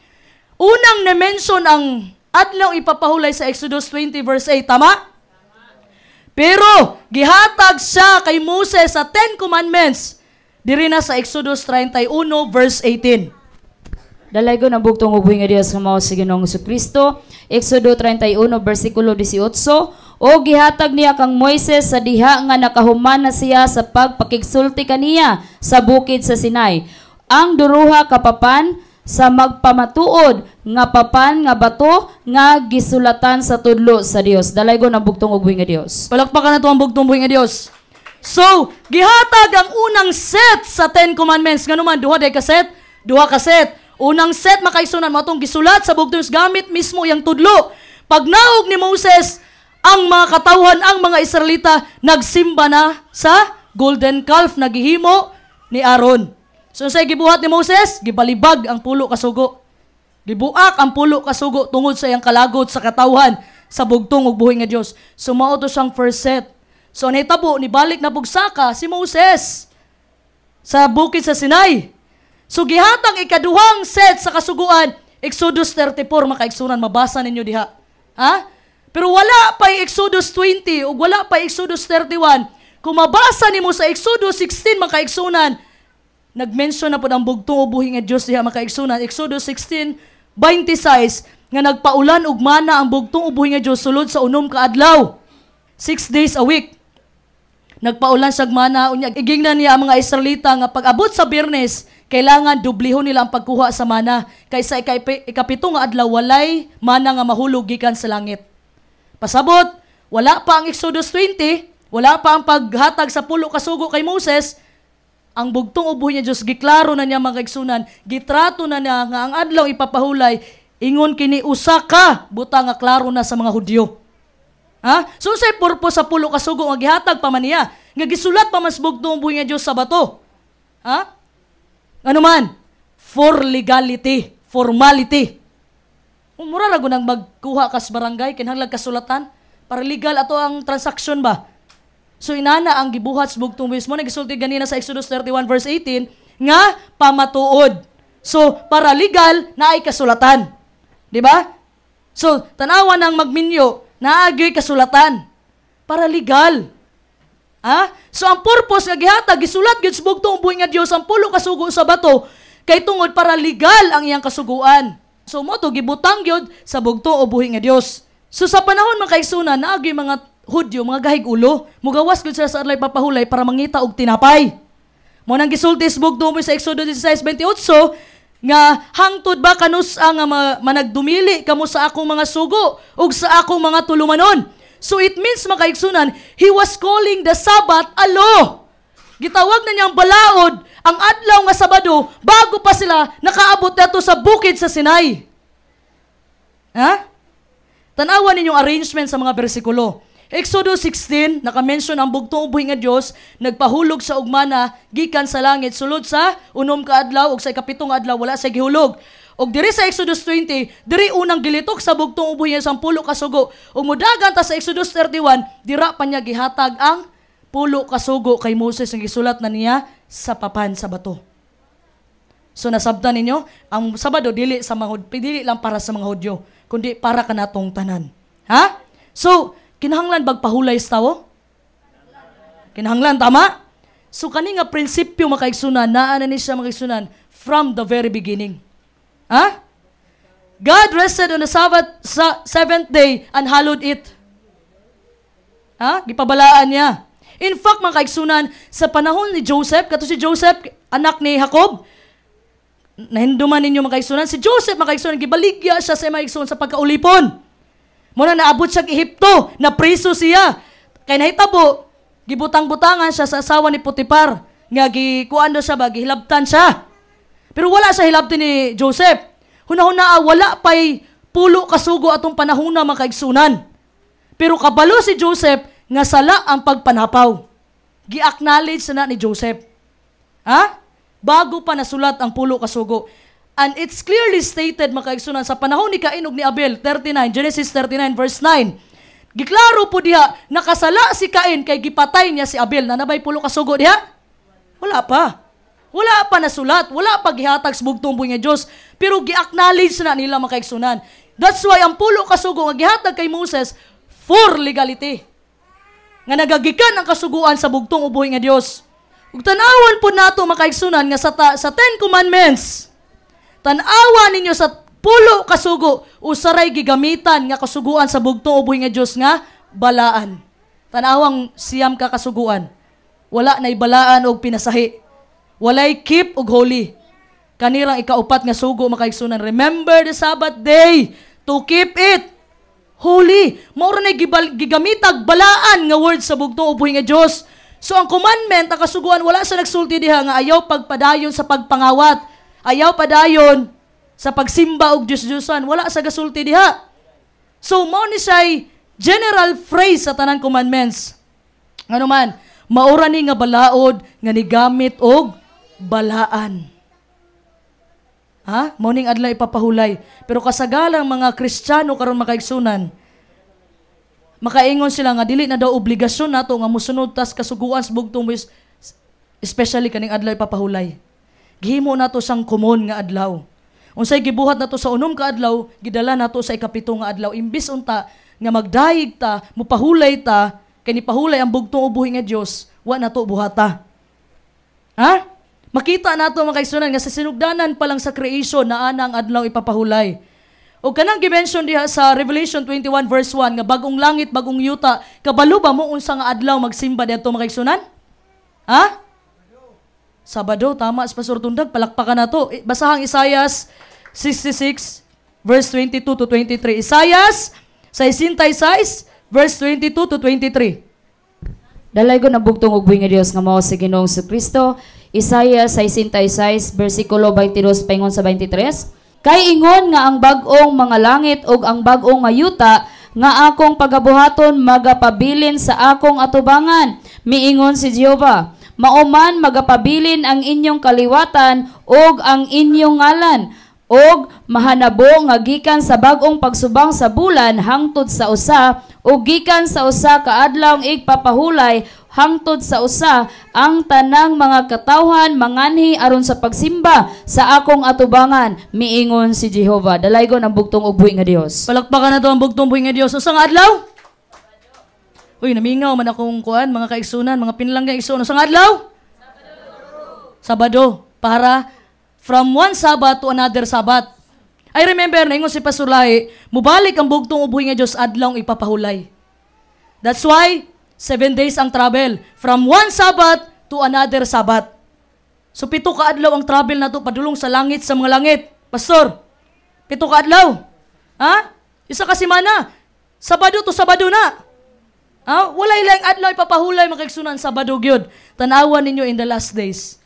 Speaker 1: Unang na-mention ang adlaw ipapahulay sa Exodus 20 verse 8. Tama? Pero gihatag siya kay Moses sa 10 Commandments diri na sa Exodus 31 verse 18.
Speaker 2: Dalaygon ang bugtong uboy nga Dios nga mao si Ginoong Jesucristo. Exodo 31 bersikulo 18. O gihatag niya kang Moises sa diha nga nakahuman na siya sa pagpakigsulti kaniya sa bukid sa Sinai. Ang duruha kapapan sa magpamatuod nga papan nga bato nga gisulatan sa tudlo sa Dios. Dalaygon ang bugtong uboy nga Dios.
Speaker 1: Palakpakan nato ang bugtong uboy nga Dios. So, gihatag ang unang set sa 10 Commandments. Ngano man duha day ka set? Duha ka set. Unang set makaigsunan mo itong gisulat sa bugtong gamit mismo yung tudlo. Pagnaog ni Moses, ang mga katawhan, ang mga Israelita, nagsimba na sa golden calf na gihimo ni Aaron. So sa gibuhat ni Moses, gibalibag ang pulo kasugo. Gibuak ang pulo kasugo tungod sa iyang kalagod sa katawhan sa bugtong ug buhi nga Dios. So mao to siyang first set. So nahitabo ni balik na bugsaka si Moses sa bukid sa Sinai. So gihatang ikaduhang set sa kasuguan, Exodus 34 makaigsunan mabasa ninyo diha. Ha? Pero wala pa Exodus 20 ug wala pa Exodus 31. Kung mabasa nimo sa Exodus 16 makaigsunan, nagmention na pud ang bugtong ubuhi nga Dios diha makaigsunan. Exodus 16:26 nga nagpaulan og mana ang bugtong ubuhi nga Dios sulod sa unom ka adlaw. 6 days a week. Nagpaulan siyag mana unya igingnan niya ang mga Israelita nga pag-abot sa Biyernes kailangan dublihon nila ang pagkuha sa mana kaysa ikapito nga adlaw walay mana nga mahulog gikan sa langit. Pasabot, wala pa ang Exodus 20, wala pa ang paghatag sa pulo kasugo kay Moses. Ang bugtong uboy niya Dios giklaro na niya mga igsunan, gitrato na niya nga ang adlaw ipapahulay ingon kini usa ka buta nga klaro na sa mga Hudyo. Ha? So say purpose sa pulo kasugo nga gihatag pa man niya, nga gisulat pa mas bugtong uboy nga Dios sa bato. Ha? Ano man? For legality, formality. Umura ra gunang magkuha kas barangay kinahanglan kasulatan para legal ato ang transaction ba. So inana ang gibuhat sa bugtong mismo nagisulti ganina sa Exodus 31 verse 18 nga pamatuod. So para legal na ay kasulatan. Di ba? So tanawan ang magminyo na agyoy kasulatan para legal. Ha? So ang purpose nga gihatag gisulat gyud sa bugtong uboy nga Dios ang pulo kasugo sa bato kay tungod para legal ang iyang kasuguan. So mo to gibutang gyud sa bugtong uboy nga Dios. So sa panahon man kaigsunan naagi mga Hudyo mga gahig ulo mugawas gyud sila sa adlay papahulay para mangita og tinapay. Mo nang gisulti sa bugtong uboy sa Exodus 16:28 nga hangtod ba kanus nga managdumili kamo sa akong mga sugo ug sa akong mga tulumanon. So it means makaigsunan, he was calling the Sabbath a law. Gitawag na niyang balaod ang adlaw nga Sabado bago pa sila nakaabot nato sa bukid sa Sinai. Ha? Tanawan ninyong arrangement sa mga bersikulo. Exodus 16, naka-mention ang bugtong uboy nga Dios nagpahulog sa ugmana gikan sa langit sulod sa unom ka adlaw ug sa ikapitong adlaw wala sa gihulog. Og diri sa Exodus 20, diri unang gilitok sa bugtong uboy nga 10 kasugo. Ug modagan ta sa Exodus 31, dira pa niya gihatag ang 10 kasugo kay Moses nga gisulat na niya sa papan sa bato. So nasabtan ninyo, ang Sabado dili lang para sa mga Hudyo, kundi para kanatong tanan. Ha? So kinahanglan bagpahulay sa tawo? Kinahanglan tama? So kani nga prinsipyo makaigsunan naa na ni siya makaigsunan from the very beginning. Ha? God rested on the seventh day and hallowed it. Ha? Gipabalaan niya. In fact, mga kaigsunan, sa panahon ni Joseph, kato si Joseph, anak ni Jacob, nahinduman ninyo mga kaigsunan, si Joseph, mga kaigsunan, gibaligya siya sa mga kaigsunan sa pagkaulipon. Muna naabot siya sa Ehipto, na preso siya. Kaya nahitabo, gibutang-butangan siya sa asawa ni Potiphar, nga gikuan do siya ba, gihilabtan siya. Pero wala sa hilabtan ni Joseph. Hunahuna, wala pa'y pulo kasugo atong panahon na mga kaigsunan. Pero kabalo si Joseph, nga sala ang pagpanapaw. Gi-acknowledge na ni Joseph. Ha? Bago pa nasulat ang pulo kasugo. And it's clearly stated, mga kaigsunan, sa panahon ni Cain ug ni Abel, 39, Genesis 39 verse 9. Giklaro po diha, nakasala si Cain kay gipatay niya si Abel. Nanabay pulo kasugo diha? Wala pa. Wala pa nasulat. Wala pa gihatag sa bugtong buhi nga Diyos. Pero gi-acknowledge na nila, mga kaigsunan. That's why ang pulo kasugo nga gihatag kay Moses for legality. Nga nagagikan ang kasuguan sa bugtong ubuhi nga Diyos. Ug tanawan po nato, mga kaigsunan, nga sa Ten Commandments, tanawa ninyo sa pulo kasugo, usaray gigamitan nga kasuguan sa bugtong ubuhi nga Diyos nga balaan. Tanawang siyam ka kasuguan. Wala na balaan og pinasahi. Walay keep ug holy. Kanirang ikaupat nga sugo, mga kaigsunan, remember the Sabbath day to keep it holy. Maura na gigamitag balaan nga word sa bugtong ubuhi nga Diyos. So ang commandment, ang kasuguan, wala sa nagsulti diha nga ayaw pagpadayon sa pagpangawat. Ayaw padayon sa pagsimba og Diyos-Diyosan. Wala sa gasulti diha. So, mao ni siya'y general phrase sa tanang commandments. Ano man, maura ni nga balaod nga nigamit og balaan. Ha? Mao ning adlaw ipapahulay. Pero kasagalang mga Kristiyano karon makaigsunan, makaingon sila nga dili na daw obligasyon nato nga mosunod tas kasuguan sa bugtong especially kaning adlaw ipapahulay. Gihimo nato sang common nga adlaw. Unsay gibuhat nato sa unom ka adlaw, gidala nato sa ikapito nga adlaw. Imbis unta nga magdayeg ta, mupahulay ta, kay nipahulay ang bugtong ubuhi nga Dios, wa nato buhata. Ha? Makita nato, mga kaigsunan, nga sa sinugdanan pa lang sa creation na anang adlaw ipapahulay. O kanang gi-mention diha sa Revelation 21 verse 1 nga bagong langit, bagong yuta, kabalo ba mo unsa nga adlaw magsimba didto, mga kaigsunan? Ha? Sabado, tama, Pastor Tundag, palakpakan na to. Basahang Isaias 66, verse 22 to 23. Isaias 66, verse 22 to 23.
Speaker 2: Dalay ko na bugtong ugboy nga Dios nga mao sa Ginoong Kristo. Isaias 66, versikulo 22 paingon sa 23. Kay ingon nga ang bag-ong mga langit ug ang bag-ong nga yuta nga akong pagabuhaton magapabilin sa akong atubangan. Miingon si Jehova. Mauman magapabilin ang inyong kaliwatan og ang inyong ngalan og mahanabo nga gikan sa bag-ong pagsubang sa bulan hangtod sa usa o gikan sa usa ka adlaw igpapahulay hangtod sa usa ang tanang mga katawhan manganhi aron sa pagsimba sa akong atubangan, miingon si Jehova. Dalaygon ang bugtong ugboy nga Dios.
Speaker 1: Palakpakan na to ang bugtong buhi nga Dios. Usa nga adlaw? Uy, namingaw man akong kuan, mga kaigsunan, mga pinlangga igsuon. Usa nga adlaw? Sabado. Para from one Sabbath to another Sabbath. I remember na ingon si Pastor Lahi, mubalik ang bugtong ubuhi nga Dios adlaw ipapahulay. That's why 7 days ang travel from one Sabbath to another Sabbath. So 7 ka adlaw ang travel na to padulong sa langit sa mga langit. Pastor, 7 ka adlaw. Ha? Isa ka semana. Sabado to Sabado na. Walay lang adlaw ipapahulay makaigsunan Sabado gyud. Tanawan ninyo in the last days.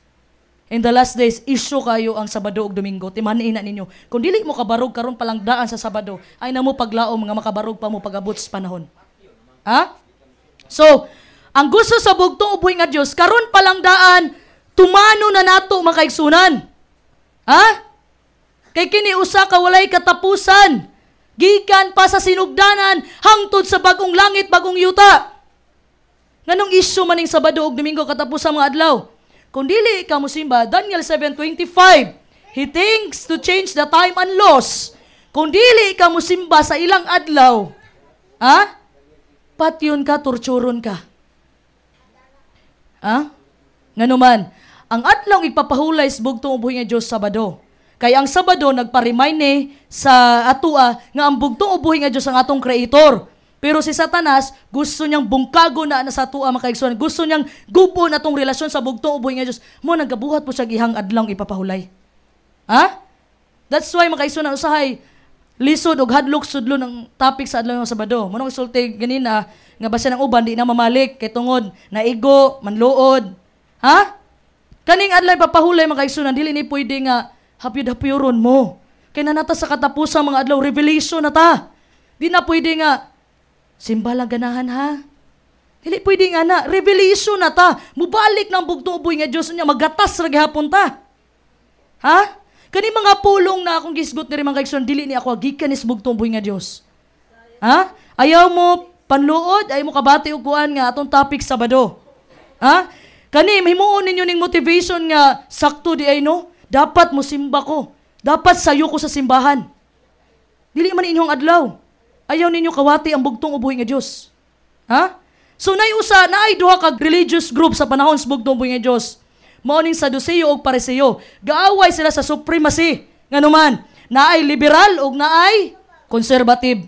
Speaker 1: In the last days, issue kayo ang Sabado ug Domingo. Timanin na ninyo. Kung dili mo kabarog karon palang daan sa Sabado, ay na mo paglaom nga makabarog pa mo pag-abot sa panahon. Ha? So, ang gusto sa bugtong ubuhi nga Dios, karon palang daan, tumano na nato makaigsunan. Ha? Kay kini usa ka walay katapusan. Gikan pa sa sinugdanan hangtod sa bagong langit, bagong yuta. Nganong issue maning Sabado ug Domingo katapos sa mga adlaw? Kung dili ka mosimba, Daniel 7:25, He thinks to change the time and laws. Kung dili ka mosimba sa ilang adlaw, patyon ka, torturon ka. Nganuman, ang adlaw ipapahulay sa bugtong ubuhi nga Dios Sabado. Kay ang Sabado nagpa-remind ni sa atua nga ang bugtong ubuhi nga Dios ang atong Creator. Pero si Satanas gusto niyang bungkago na sa atua makaigsunan. Gusto niyang gubo na tong relasyon sa bugtong ubuhi nga Dios. Mo nagabuhat po siya ihang adlaw ipapahulay. Ha? That's why makaigsunan usahay lisod og hadlok sudlo ng topic sa adlaw ng Sabado. Manong isulti ganina nga base ng uban di na mamalik kay tungod naigo, manluod. Ha? Kaning adlaw ipapahulay makaigsunan dili ni pwede nga hapyod-hapyoron mo. Kay nanata sa katapusan mga adlaw revelation na ta. Di na pwede nga simba lang ganahan ha. Dili pwede nga na revelation na ta. Mubalik ng bugtong uboy nga Dios nya magatas ra gihapon ta. Ha? Kani mga pulong na akong gisgot diri mga kaigsoon dili ni ako gikan is bugtong uboy nga Dios. Ha? Ayaw mo panluod, ayaw mo kabati og kuan nga atong topic Sabado. Ha? Kani himuon ninyo ning motivation nga sakto di ay no? Dapat mo simba ko. Dapat sayo ko sa simbahan. Dili man inyong adlaw. Ayaw ninyo kawati ang bugtong uboy nga Dios. Ha? So naay duha ka religious group sa panahon sa bugtong uboy nga Dios. Mao ning Saduceo ug Pariseo. Gaaway sila sa supremacy. Nganuman, naay liberal ug naay conservative.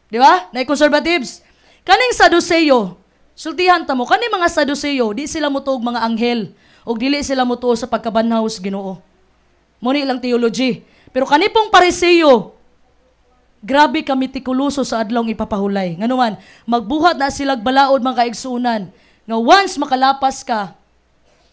Speaker 1: Di ba? Naay conservatives. Kaning Saduceo, sultihan ta mo, kani mga Saduceo, di sila mutuog mga anghel ug dili sila mutuo sa pagkabanhaw sa Ginoo. Muni lang theology. Pero kani pong Pariseo, grabe ka mitikuloso sa adlaw ipapahulay. Nganuman, magbuhat na sila balaod mga kaigsuunan nga once makalapas ka,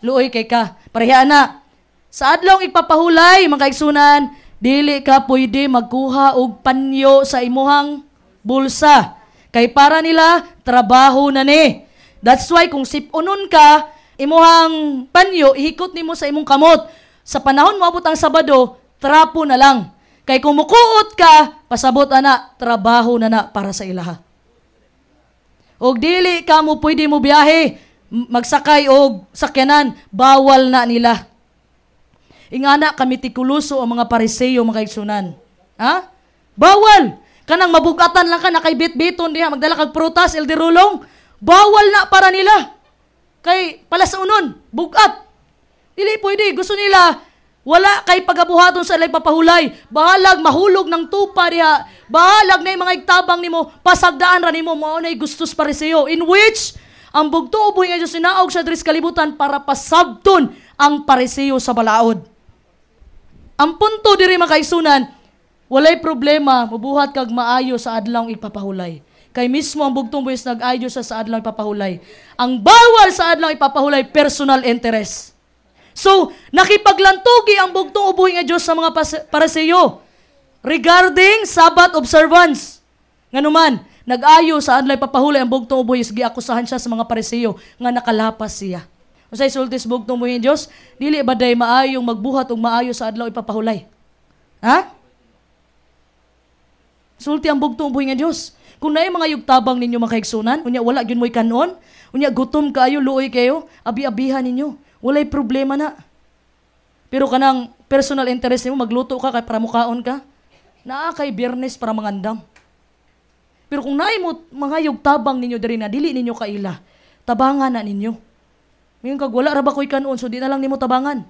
Speaker 1: luoy kay ka. Pareha na. Sa adlaw ipapahulay mga kaigsuunan, dili ka pwede magkuha og panyo sa imuhang bulsa. Kay para nila trabaho na ni. That's why kung sipunon ka, imuhang panyo, ihikot nimo sa imong kamot. Sa panahon mo abot ang Sabado, trapo na lang. Kay kung mukuot ka, pasabot ana, trabaho na para sa ilaha. Og dili ka mo pwede mo biyahe, magsakay og sakyanan, bawal na nila. Ingana kami tikuluso ang mga Pariseo mga kaigsunan. Ha? Bawal! Kanang mabugatan lang ka, nakaibit-biton diha, magdala kag prutas, elderulong, bawal na para nila. Kay pala sa unon, bugat. Dili pwede, gusto nila, wala kay pagabuhaton sa ilay papahulay. Bahalag, mahulog ng tupa diha. Bahalag na yung mga igtabang nimo, pasagdaan ra nimo, mao na gustos Pariseo. In which, ang bugto uboy nga Diyos sinaog sa dris kalibutan para pasabton ang Pariseo sa balaod. Ang punto diri mga kaigsunan, walay problema, mabuhat kag maayo sa adlaw ipapahulay. Kay mismo ang bugtong buhis nag-ayo sa adlaw ipapahulay. Ang bawal sa adlaw ipapahulay, personal interest. So, nakipaglantugi ang bugtong ubuhi nga Diyos sa mga Pariseo regarding Sabbath observance. Nganuman, nag-ayo sa adlaw ipapahulay ang bugtong ubuhi, giakusahan siya sa mga Pariseo nga nakalapas siya. Usay sultis bugtong ubuhi nga Diyos, dili baday maayong magbuhat ug maayo sa adlaw ipapahulay. Ha? Sulti ang bugtong ubuhi nga Diyos. Kung naay mga yugtabang ninyo makaigsunan, unya wala gyud mo'y kanon, unya gutom kayo, luoy kayo, abi-abihan ninyo. Walay problema na. Pero kanang personal interest nimo, magluto ka kay para mukaon ka, naa kay Biyernes para mangandam. Pero kung naay mo mga yugtabang ninyo diri na dili ninyo kaila, tabangan na ninyo. Ngayon kag wala ra ba ko'y kanon, so di na lang nimo tabangan.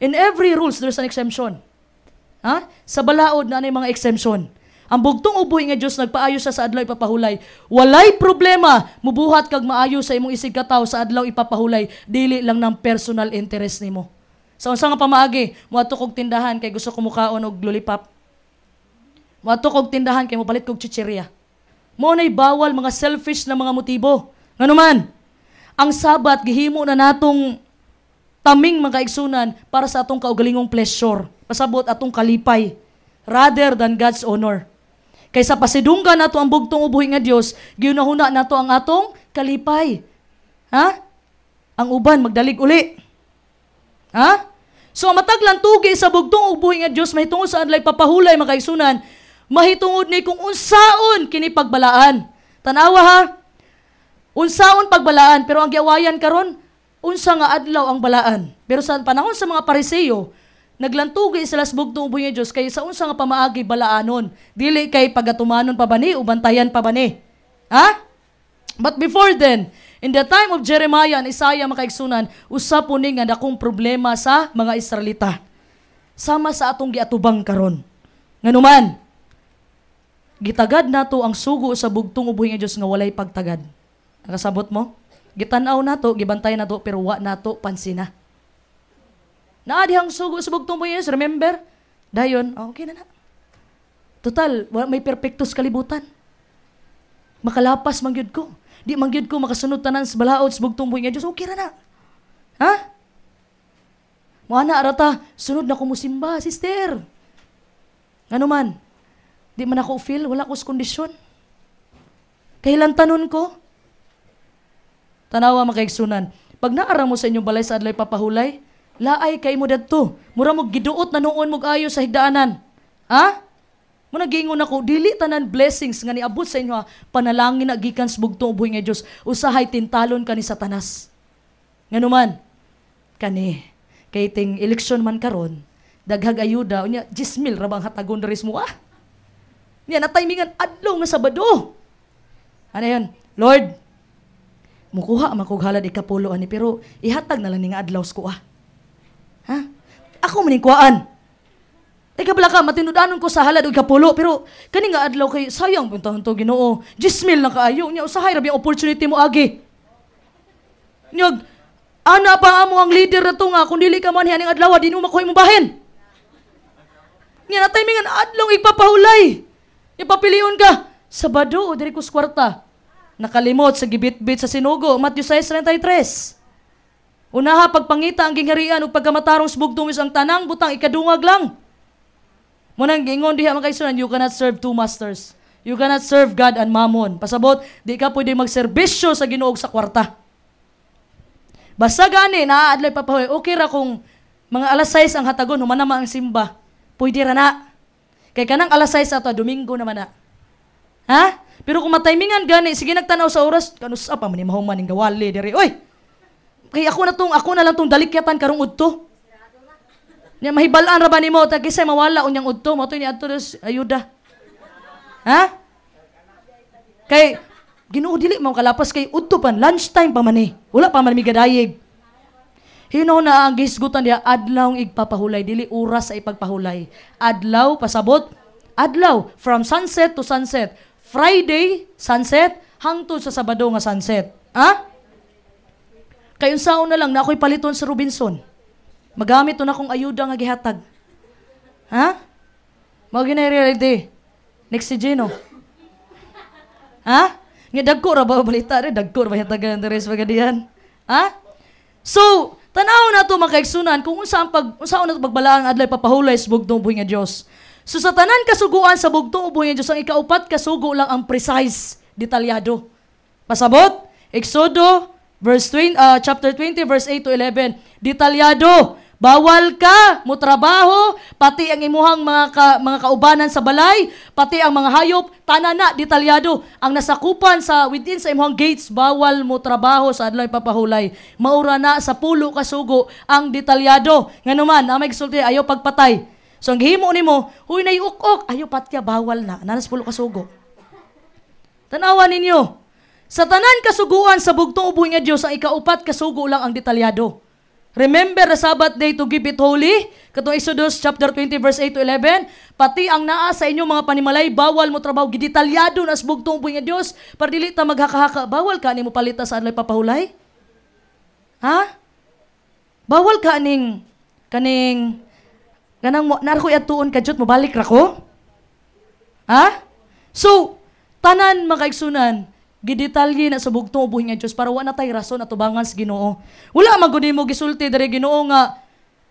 Speaker 1: In every rules there's an exemption. Ha? Sa balaod na anay mga exemption. Ang bugtong uboy nga Diyos nagpaayo sa adlaw ipapahulay. Walay problema, mubuhat kag maayo sa imong isig kataw sa adlaw ipapahulay, dili lang ng personal interest nimo. Sa unsa nga pamaagi, moadto kog tindahan kay gusto ko mukaon og lollipop. Moadto kog tindahan kay mopalit kog chichirya. Mo nay bawal mga selfish na mga motibo. Nganuman, ang Sabat gihimo na natong taming mga kaigsunan para sa atong kaugalingong pleasure, pasabot atong kalipay rather than God's honor. Kaysa pasidunggan nato ang bugtong ubuhi nga Dios, giunahuna nato ang atong kalipay. Ha? Ang uban magdalig uli. Ha? So matag lang tugi sa bugtong ubuhi nga Dios mahitungod sa adlay papahulay mga kaigsunan, mahitungod ni kung unsaon kini pagbalaan. Tanawa ha? Unsaon pagbalaan, pero ang giawayan karon, unsa nga adlaw ang balaan. Pero sa panahon sa mga Pariseo, naglantugi sila sa bugtong uboy nga Diyos kay sa unsa nga pamaagi balaanon. Dili kay pagatumanon pa ba ni o bantayan pa ba ni? Ha? But before then, In the time of Jeremiah and Isaiah, makaigsunan, usa po ni nga dakong problema sa mga Israelita. Sama sa atong giatubang karon. Nganuman, gitagad nato ang sugo sa bugtong ubuhi nga Dios nga walay pagtagad. Nakasabot mo? Gitanaw nato, gibantay nato, pero wa nato pansina. Naadihang sugo sa bugtong ubuhi nga Dios, remember? Dayon, okay na. Total, may perfectos kalibutan. Makalapas mangyud ko. Di mangyud ko makasunod tanan sa balaod sa bugtong buhi nga Dios. Okay ra na. Ha? Moana arata, sunod na ko musimba, sister. Ano man? Di man ako feel, wala ko sa kondisyon. Kailan tanon ko? Tanawa makaigsunan. Pag naara mo sa inyong balay sa adlay papahulay, laay kay mo dadto. Mura mo giduot na noon mo ayo sa higdaanan. Ha? Muna gingon ako, dili tanan blessings nga niabot sa inyo, panalangin na gikan sa bugtong ubuhi nga Dios, usahay tintalon ka ni Satanas. Nganuman, kani, kay ting eleksyon man karon, daghag ayuda, unya 10,000 rabang hatagon daris mo Niya na timingan adlaw nga Sabado. Ano yan? Lord, mukuha makughalad ikapulo ani, pero ihatag na lang ni nga adlaw ko Ha? Ako maning kuhaan. Kabala ka, matinudanon ko sa halad o ikapulo, pero kani nga adlaw kay sayang puntahan to Ginoo. 10,000 lang kaayo. Niya, usahay rabi ang opportunity mo agi. Niyag, ana pa amo ang leader na to nga, kung dili ka man hiyaning adlaw, di mo makuha mo bahin. Niya, na timingan adlaw ipapahulay. Ipapiliyon ka. Sabado, o diri ko sa kwarta. Nakalimot sa gibit-bit sa sinugo, Matthew 6:33. Unaha, pagpangita ang gingharian o pagkamatarong sbugtong ang tanang butang ikadungag lang. Munang gingon diha makaigsunan, you cannot serve two masters. You cannot serve God and Mammon. Pasabot, di ka pwede magserbisyo sa Ginoo sa kwarta. Basta gani, naaadlay papahoy, okay ra kung mga alas 6 ang hatagon, humanama ang simba. Pwede ra na. Kay kanang alas 6 ato, Domingo naman na. Ha? Pero kung matimingan gani, sige nagtanaw sa oras, kanusa pa man mahuman ning gawali diri. Oy. Kay ako na lang tong dalikyatan karong udto. Nya mahibalaan ra ba nimo ta kisay mawala unyang udto mo to ni adto ayuda. Ha? Kay Ginoo dili mo kalapas kay udto pan lunchtime pa man Wala pa man migadayeg. Hino na ang gisgutan dia adlaw igpapahulay dili oras sa ipagpahulay. Adlaw pasabot, adlaw from sunset to sunset. Friday sunset hangtod sa Sabado nga sunset. Ha? Kay unsaon na lang na ako'y paliton sa Robinson. Magamit to na kong ayuda nga gihatag. Ha? Mao ginay reality. Next si Gino. Ha? Nga dagko ra ba balita rin? Dagko ra ba hatagan ng res magadihan? Ha? So, tanaw na to makaigsunan kung unsaon na to pagbalaan adlay papahulay sa bugtong ubuhi nga Dios. So sa tanan kasuguan sa bugtong ubuhi nga Dios, ang ikaupat kasugo lang ang precise, detalyado. Pasabot, Exodo chapter 20 verse 8 to 11. Detalyado. Bawal ka mo trabaho, pati ang imuhang mga kaubanan sa balay, pati ang mga hayop, tanana detalyado. Ang nasakupan within sa imuhang gates, bawal mo trabaho sa adlaw papahulay. Maura na sa pulo kasugo ang detalyado. Nganuman, na may gisulti ayo pagpatay. So ang gihimo nimo, huy nay uk-ok, ayo patya bawal na. Nanas pulo kasugo. Tanawa ninyo. Sa tanan kasuguan sa bugtong ubuhi nga Dios, ang ikaupat kasugo lang ang detalyado. Remember the Sabbath day to keep it holy. Katong Exodus chapter 20 verse 8 to 11. Pati ang naa sa inyo mga panimalay, bawal mo trabaho. Gidetalyado na sa bugtong ubuhi nga Dios. Para dili ta maghaka-haka. Bawal ka ni mo palita sa adlay papahulay? Ha? Bawal ka kaning ganang narko atuon ka jud mo balik ra ko? Ha? So, tanan makaigsunan, gidetalye na sa bugtong ubuhi nga Dios para wala tay rason atubangan sa Ginoo. Wala magudi mo gisulti diri Ginoo nga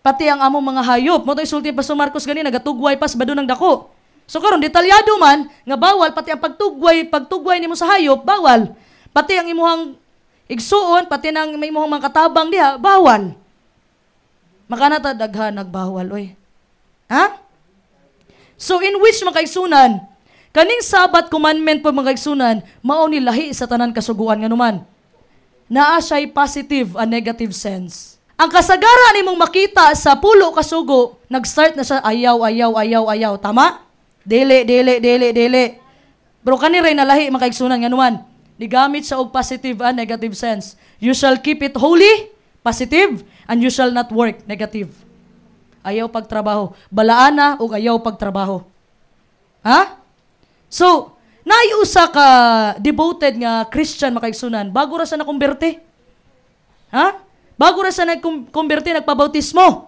Speaker 1: pati ang among mga hayop. Mo to isulti pa sa Marcos gani nagatugway pas bado ng dako. So karon detalyado man nga bawal pati ang pagtugway nimo sa hayop bawal. Pati ang imuhang igsuon, pati nang may imuhang mga katabang diha bawal. Makana ta daghan nagbawal oy. Ha? So in which makaigsunan kaning Sabbath commandment po mga igsunan, mao ni lahi sa tanan kasuguan nga numan. Naa siya'y positive and negative sense. Ang kasagaran nimong makita sa pulo kasugo, nag-start na siya ayaw. Tama? Dili. Pero kani ray na lahi mga igsunan nga numan. Nigamit sa og positive and negative sense. You shall keep it holy, positive, and you shall not work, negative. Ayaw pagtrabaho. Balaana o ayaw pagtrabaho. Ha? So, naiusa ka devoted nga Christian makaigsunan, bago ra sa nakumberte. Ha? Bago ra sa nagkumberte, nagpabautismo.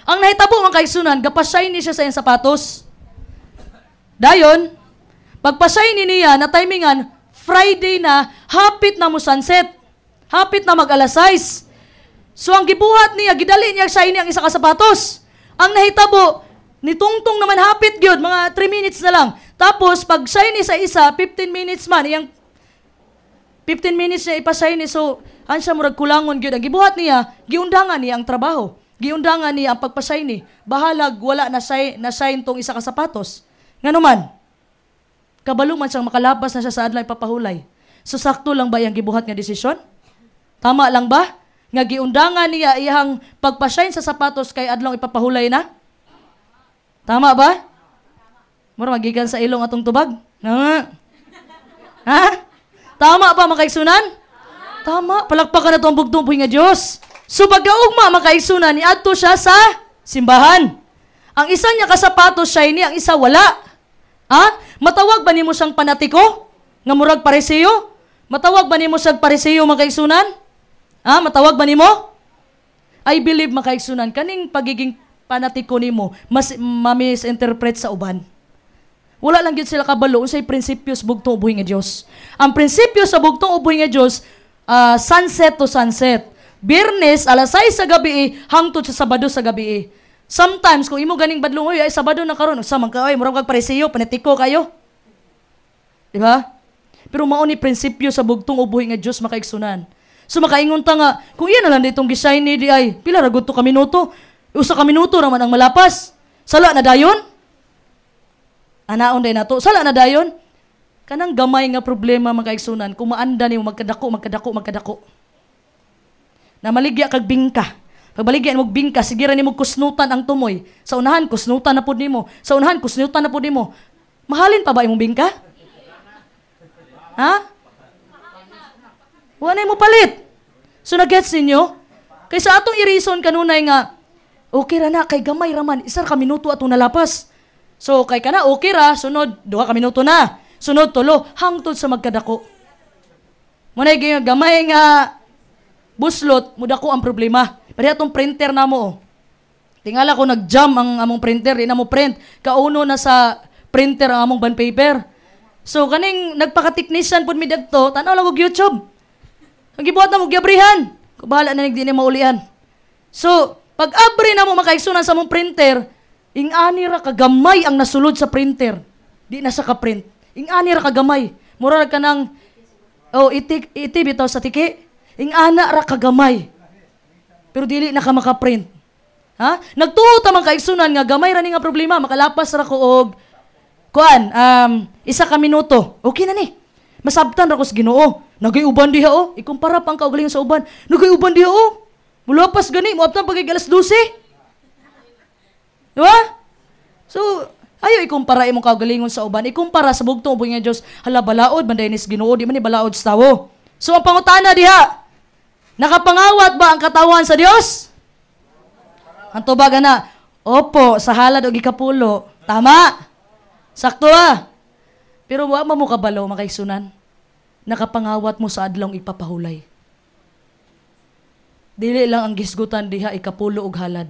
Speaker 1: Ang nahitabo mga kaigsunan, gapasay ni siya sa iyang sapatos. Dayon, pagpasay ni niya na timingan, Friday na, hapit na mo sunset. Hapit na mag-alas 6. So ang gibuhat niya, gidali niya siya ini ang isa ka sapatos. Ang nahitabo, nitungtong naman hapit gyud, mga 3 minutes na lang. Tapos pag siya ni sa isa, 15 minutes man, iyang 15 minutes niya ipasay ni, so ansya murag kulangon gyud. Ang gibuhat niya, giundangan niya ang trabaho. Giundangan niya ang pagpasay ni. Bahalag wala na sign tong isa ka sapatos. Nganuman, kabalo man siyang makalabas na siya sa adlaw ipapahulay. So sakto lang ba iyang gibuhat nga desisyon? Tama lang ba? Nga giundangan niya iyang pagpasay sa sapatos kay adlaw ipapahulay na? Tama ba? Mura magikan sa ilong atong tubag? Ha? Tama ba makaigsunan? Tama. Palakpakan na itong bugtong nga Diyos. So pagkaugma makaigsunan, niadto siya sa simbahan. Ang isa niya kasapatos shiny, ang isa wala. Ha? Matawag ba nimo siyang panatiko? Nga murag parisiyo? Matawag ba nimo siyang parisiyo makaigsunan? Ha? Matawag ba nimo? I believe makaigsunan, kaning pagiging panatiko nimo, mas ma-misinterpret sa uban. Wala lang gyud sila kabalo unsay prinsipyo sa bugtong ubuhi nga Dios. Ang prinsipyo sa bugtong ubuhi nga Dios, sunset to sunset. Biyernes alas 6 sa gabi hangtod sa Sabado sa gabi. Sometimes kung imo ganing badlong ay Sabado na karon, usa man ka murag kag parisiyo, panatiko kayo. Di ba? Pero mao ni prinsipyo sa bugtong ubuhi nga Dios makaigsunan. So makaingon ta nga, kung iyan na lang ditong gisay ni di ay, pila ra gud to ka minuto? Usa ka minuto raman ang malapas. Sala na dayon? Anaon day nato. Sala na dayon? Kanang gamay nga problema makaigsunan, kung maanda nimo magkadako. Na maligya kag bingka. Pag baligyan mo bingka, sige ra nimo kusnutan ang tumoy. Sa unahan kusnutan na pud nimo. Sa unahan kusnutan na pud nimo. Mahalin pa ba imong bingka? Ha? Wala mo palit. So nag-gets ninyo? Kay sa atong i-reason kanunay nga, okay ra na, kay gamay raman, isa ka minuto atong nalapas. So kay kana, okay ra, sunod, 2 ka minuto na. Sunod, 3, hangtod sa magkadako. Munay kayo, gamay nga, buslot, mudako ang problema. Pari atong printer na mo, oh. Tingala ko nag-jam ang among printer, di na mo print. Kauno na sa printer ang among bond paper. So kaning nagpaka-technician pud mi dagto, tanaw lang og YouTube. Ang gibuhat na mo giabrihan. Ko bahala na nigdi ni maulian. So, pag abri na mo makaigsunan sa mong printer, ing-ani ra kagamay ang nasulod sa printer. Di na sa ka-print. Ing-ani ra kagamay. Mura ka nang iti bitaw sa tiki. Ing-ana ra kagamay. Pero dili na ka maka-print. Ha? Nagtuo ta man kaigsunan nga gamay ra ni nga problema, makalapas ra ko og isa ka minuto. Okay na ni. Masabtan ra ko sa Ginoo. Nagayuban diha o. Ikumpara pang kaugalingon sa uban. Nagayuban diha o. Mulapas gani. Muaptan pagig alas 12. Diba? So, ayaw ikumpara imong kaugalingon sa uban. Ikumpara sa bugtong ubuhi nga Diyos. Hala, balaod. Banday nis Ginoo. Di man ni balaod sa tawo. So, ang pangutana diha. Nakapangawat ba ang katawan sa Diyos? Ang tubaga na. Opo, sa halad o gikapulo. Tama. Sakto Pero wa mo kabalo makaigsunan. Nakapangawat mo sa adlong ipapahulay. Dili lang ang gisgutan diha ikapulo og halad.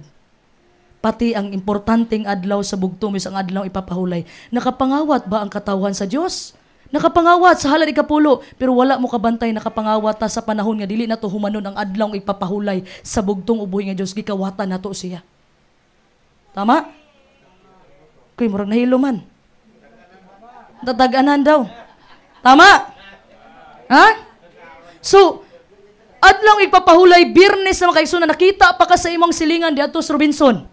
Speaker 1: Pati ang importanteng adlaw sa bugtong isang adlaw ipapahulay. Nakapangawat ba ang katawan sa Dios? Nakapangawat sa halad ikapulo, pero wala mo kabantay nakapangawat ta sa panahon nga dili nato humanon ang adlaw ipapahulay sa bugtong ubuhi nga Dios gikawatan nato siya. Tama? Kuy murag nahilo man. Tatag-anan daw. Tama? Ha? So, adlaw ipapahulay, Biyernes na makaigsunan, nakita pa ka sa imong silingan di ato sa Robinson.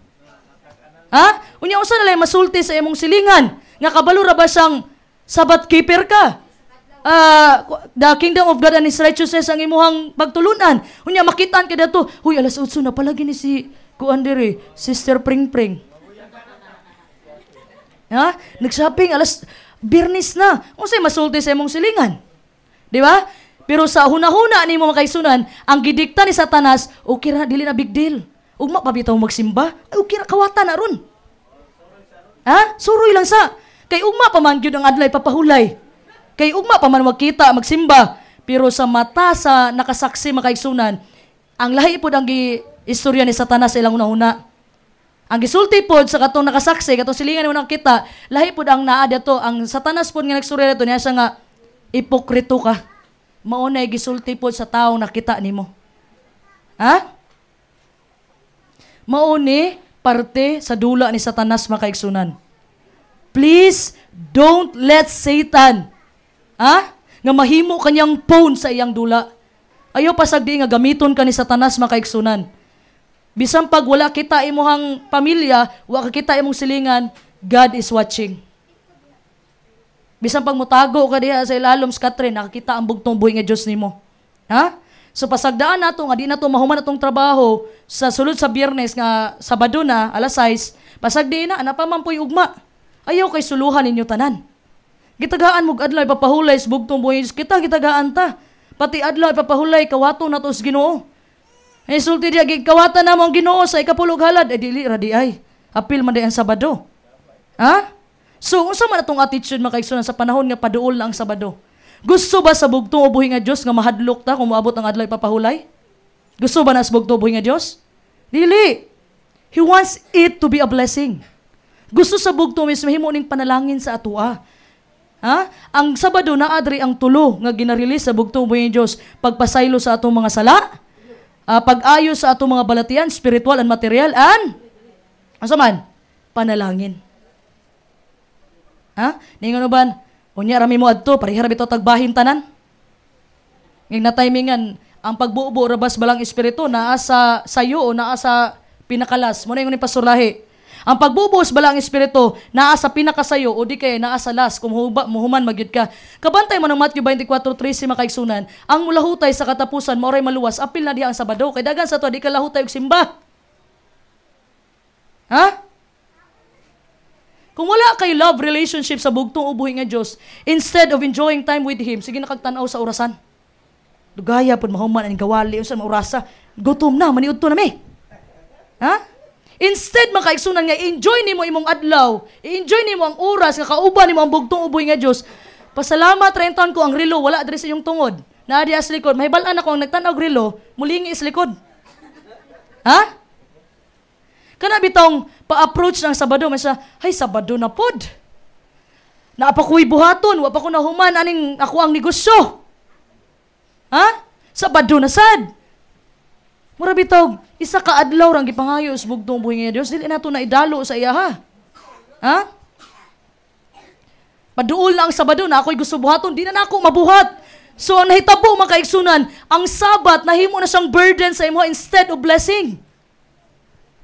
Speaker 1: Ha? Unya usa na lang masulti sa imong silingan. Nga kabalo ra ba siyang Sabbath keeper ka? The kingdom of God and His righteousness ang imuhang pagtulunan. Unya makitaan ka dato, huy alas 8 na palagi ni si Kuandere, Sister Pring Pring. Ha? Nag-shopping alas Biyernes na. Unsay masulti sa imong silingan? Di ba? Pero sa hunahuna ni mo makaigsunan, ang gidikta ni Satanas, okay ra, dili na big deal. Ugma pa bitaw magsimba, ay okay ra, kawata na ron. Ha? Suroy lang sa. Kay ugma pa man gyud ang adlay papahulay. Kay ugma pa man magkita, magsimba. Pero sa mata sa nakasaksi makaigsunan, ang lahi pod ang istorya ni Satanas sa ilang hunahuna. Ang gisulti pod sa katong nakasaksi, katong silingan mo nang kita, lahi pod ang naa dito, ang Satanas pod nga nagstorya dito niya siya nga, ipokrito ka. Maunay gisulti pod sa taong nakita nimo. Ha? Mauni parte sa dula ni Satanas makaigsunan. Please don't let Satan nga mahimo kanyang phone sa iyang dula. Ayaw pasagdi nga gamiton ka ni Satanas makaigsunan. Bisan pag wala kita imuhang pamilya, wala kita imong silingan, God is watching. Bisan pag mutago ka diha sa ilalom sa katre, nakakita ang bugtong buhi nga Diyos nimo. Ha? So pasagdaan nato nga di na to mahuman atong trabaho sa sulod sa Biyernes nga Sabado na alas 6, pasagdi na ana pa man puy ugma. Ayaw kay suluhan ninyo tanan. Gitagaan mo adlaw papahulay sa bugtong buhi kita gitagaan ta. Pati adlaw papahulay kawato na to sa Ginoo. Ay sulti diya gikawatan na mo ang Ginoo sa ikapulog halad dili ra di ay. Apil man di ang Sabado. Ha? So, unsa man atong attitude makaigsunan sa panahon nga paduol na ang Sabado? Gusto ba sa bugtong ubuhi nga Dios nga mahadlok ta kung moabot ang adlay papahulay? Gusto ba na sa bugtong ubuhi nga Dios? Dili. He wants it to be a blessing. Gusto sa bugtong mismo himo ning panalangin sa atua. Ha? Ang Sabado na adri ang tulo nga ginarelease sa bugtong ubuhi nga Dios, pagpasaylo sa atong mga sala, pag-ayo sa atong mga balatian, spiritual and material, and asa man? Panalangin. Ha? Ningon ban, unya rami mo adto, parihara bitaw tagbahin tanan. Nging na timingan, ang pagbuubo rabas balang espiritu naa sa sayo o naa sa pinakalas. Mo na ingon ni Pastor Lahi. Ang pagbubuos balang espiritu naa sa pinakasayo o di kay naa sa las kung muhuman magyud ka. Kabantay mo ng Matthew 24:13 makaigsunan, ang mulahutay sa katapusan maoray maluwas, apil na diha ang Sabado kay dagan sa to di ka lahutay og simba. Ha? Kung wala kay love relationship sa bugtong ubuhi nga Diyos, instead of enjoying time with Him, sige nakagtanaw sa orasan. Dugaya po mahuman ang gawali, sa maurasa, gutom na, maniud to na mi. Ha? Instead, makaigsunan nga, enjoy nimo imong adlaw, enjoy nimo ang oras, nga kauban nimo ang bugtong ubuhi nga Diyos. Pasalamat, 30 taon ko, ang relo, wala adres sa iyong tungod. Naadi as likod, mahibalaan ako ang nagtanaw relo, mulingi is likod. Ha? Kana bitong pa-approach ng Sabado, may siya, hay, Sabado na pod. Naapakuy buhaton, wapa ko nahuman, aning ako ang negosyo. Ha? Sabado na sad. Mura bitong, isa ka adlaw rang gipangayo sa bugtong buhi nga Dios, dili nato na idalo sa iya ha. Ha? Paduol na ang Sabado na ako'y gusto buhaton, di na ako mabuhat. So, ang nahitabo makaigsunan, ang Sabat, nahimo na siyang burden sa imo instead of blessing.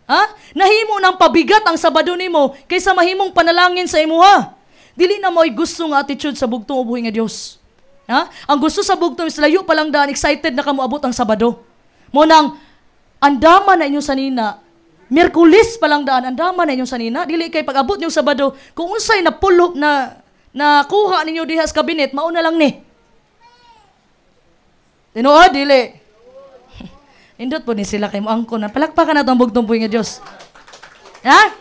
Speaker 1: Ha? Nahimo ng pabigat ang Sabado nimo kaysa mahimong panalangin sa imuha. Dili na mo'y gusto nga attitude sa bugtong ubuhi nga Dios. Ha? Ang gusto sa bugtong is layo pa lang daan, excited na ka moabot ang Sabado. Mo nang andaman na inyong sanina, Miyerkules pa lang daan, andaman na inyong sanina, dili kay pag-abot niyo Sabado, kung unsay na pulo na kuha ninyo diha sa kabinet, mauna lang ni. Tinuod, dili. Indot po ni sila kay mo angkon. Palakpakan na itong bugtong buhi nga Diyos. Ha?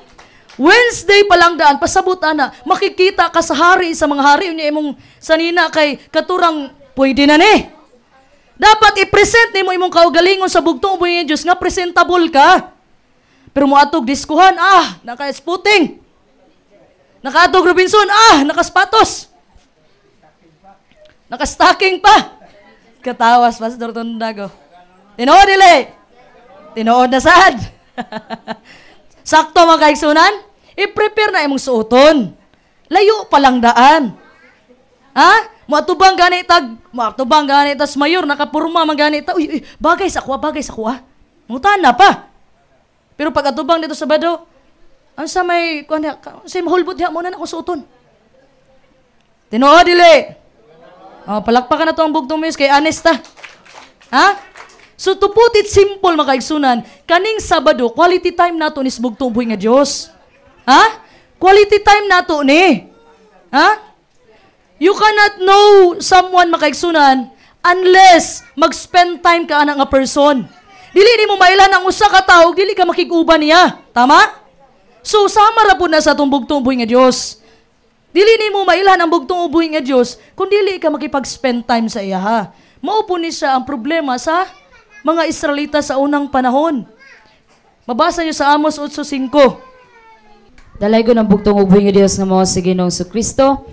Speaker 1: Wednesday pa lang daan, pasabot ana, makikita ka sa hari, sa mga hari, niya imong sanina kay katurang, pwede na ni. Dapat i-present ni mo imong kaugalingon sa bugtong buhi nga Diyos nga presentable ka. Pero mo atog diskuhan, naka-sputing. Naka-atog Robinson, naka-spatos. Naka-stocking pa. Katawas, Pastor Tondago. Tinood, dili. Tinood na sad. Sakto mga kaigsunan, i-prepare na imong suoton. Layo pa lang daan. Ha? Matubang gani tas mayor, nakapurma man gani ta. Uy, bagay sa kuha. Mutana pa. Pero pag atubang dito sa Sabado, ang sa may, sa mahulbot diha mo na ako suoton. Tinood, dili. Palakpakan na to ang bugtong mus kay Anesta. Ha? So to put it simple mga kaigsunan, kaning Sabado, quality time nato ni bugtong buhi nga Dios. Ha? Quality time nato ni. Ha? You cannot know someone makaigsunan unless mag-spend time ka ana nga person. Dili ni mo mailan ang usa ka tawo, dili ka makiguban niya. Tama? So sama ra pud na sa atong bugtong uboy nga Dios. Dili ni mo mailan ang bugtong uboy nga Dios kung dili ka makipag-spend time sa iya ha. Mao po ni siya ang problema sa mga Israelita sa unang panahon. Mabasa niyo sa Amos 8:5.
Speaker 2: Dalay ko ng bugtong uboy nga Dios nga mao si Ginoong Kristo.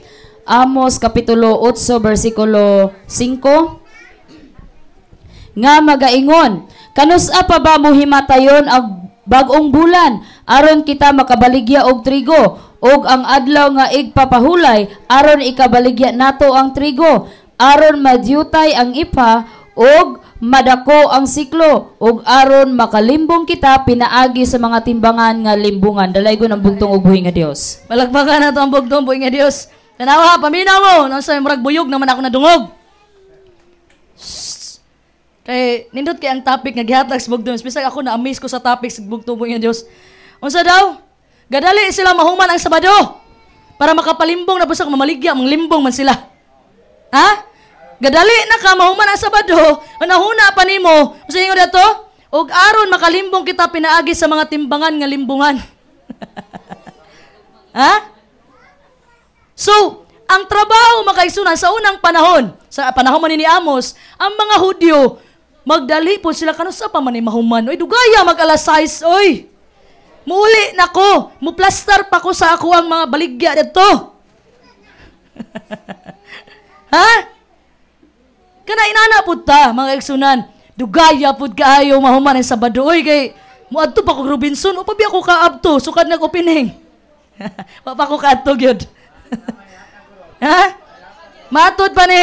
Speaker 2: Amos kapitulo 8 bersikulo 5. Nga magaingon, kanusa pa ba mo himatayon ang bag-ong bulan aron kita makabaligya og trigo og ang adlaw nga igpapahulay aron ikabaligya nato ang trigo aron madyutay ang ipa og madako ang siklo og aron makalimbong kita pinaagi sa mga timbangan nga limbungan. Dalay ko ng bugtong uboy nga Dios.
Speaker 1: Palagpakan na ito ang bugtong uboy nga Dios. Tanawa, paminaw mo. Nang sa murag buyog naman ako nadungog. Kay, nindot kay ang topic nga gihatag sa bugtong. Bisag ako na-amaze ko sa topic sa bugtong uboy nga Dios. Unsa daw? Gadali sila mahuman ang Sabado para makapalimbong na busag mamaligya, manglimbong man sila. Ha? Gadali na ka mahuman ang Sabado, nahuna pa nimo. Unsa ingon dato? Og aron makalimbong kita pinaagi sa mga timbangan nga limbungan. Ha? So, ang trabaho makaigsunan sa unang panahon, sa panahon man ni Amos, ang mga Hudyo magdali po sila kanusa pa man ni mahuman. Oy dugaya mag-alas 6, oy. Muuli nako, muplastar pa ko sa ako ang mga baligya dito. Ha? Kana inana pud ta mga igsunan. Dugaya pud kaayo mahuman ang Sabado. Oy kay muadto pa ko Robinson, o pabi ako kaabto sukad nag-opening. Wa pa ko kaadto gyud. Ha? Matod pa ni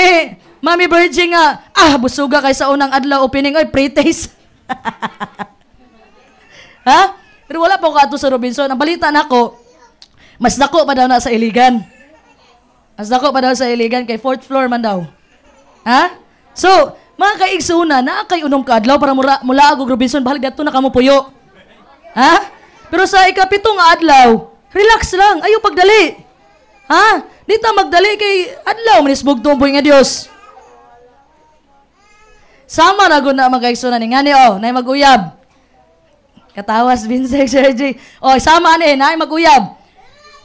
Speaker 1: Mami Virgin nga, busuga kay sa unang adlaw opening, oy, pre-taste. Ha? Pero wala pa ko ato sa Robinson. Ang balita nako, mas dako pa daw na sa Iligan. Mas dako pa daw sa Iligan, kay 4th floor man daw. Ha? So, mga kaigsuuna, na kay unong kaadlaw para mula agog Robinson, bahalag dato na kamo puyo. Ha? Pero sa ikapitong adlaw, relax lang, ayaw pagdali. Ha? Di ta magdali kay adlaw manisbog tumboy nga Dios. Sama ra gud na magaigsunan ni ngani nay maguyab. Katawas Vincent Sergi. Sama ani nay maguyab.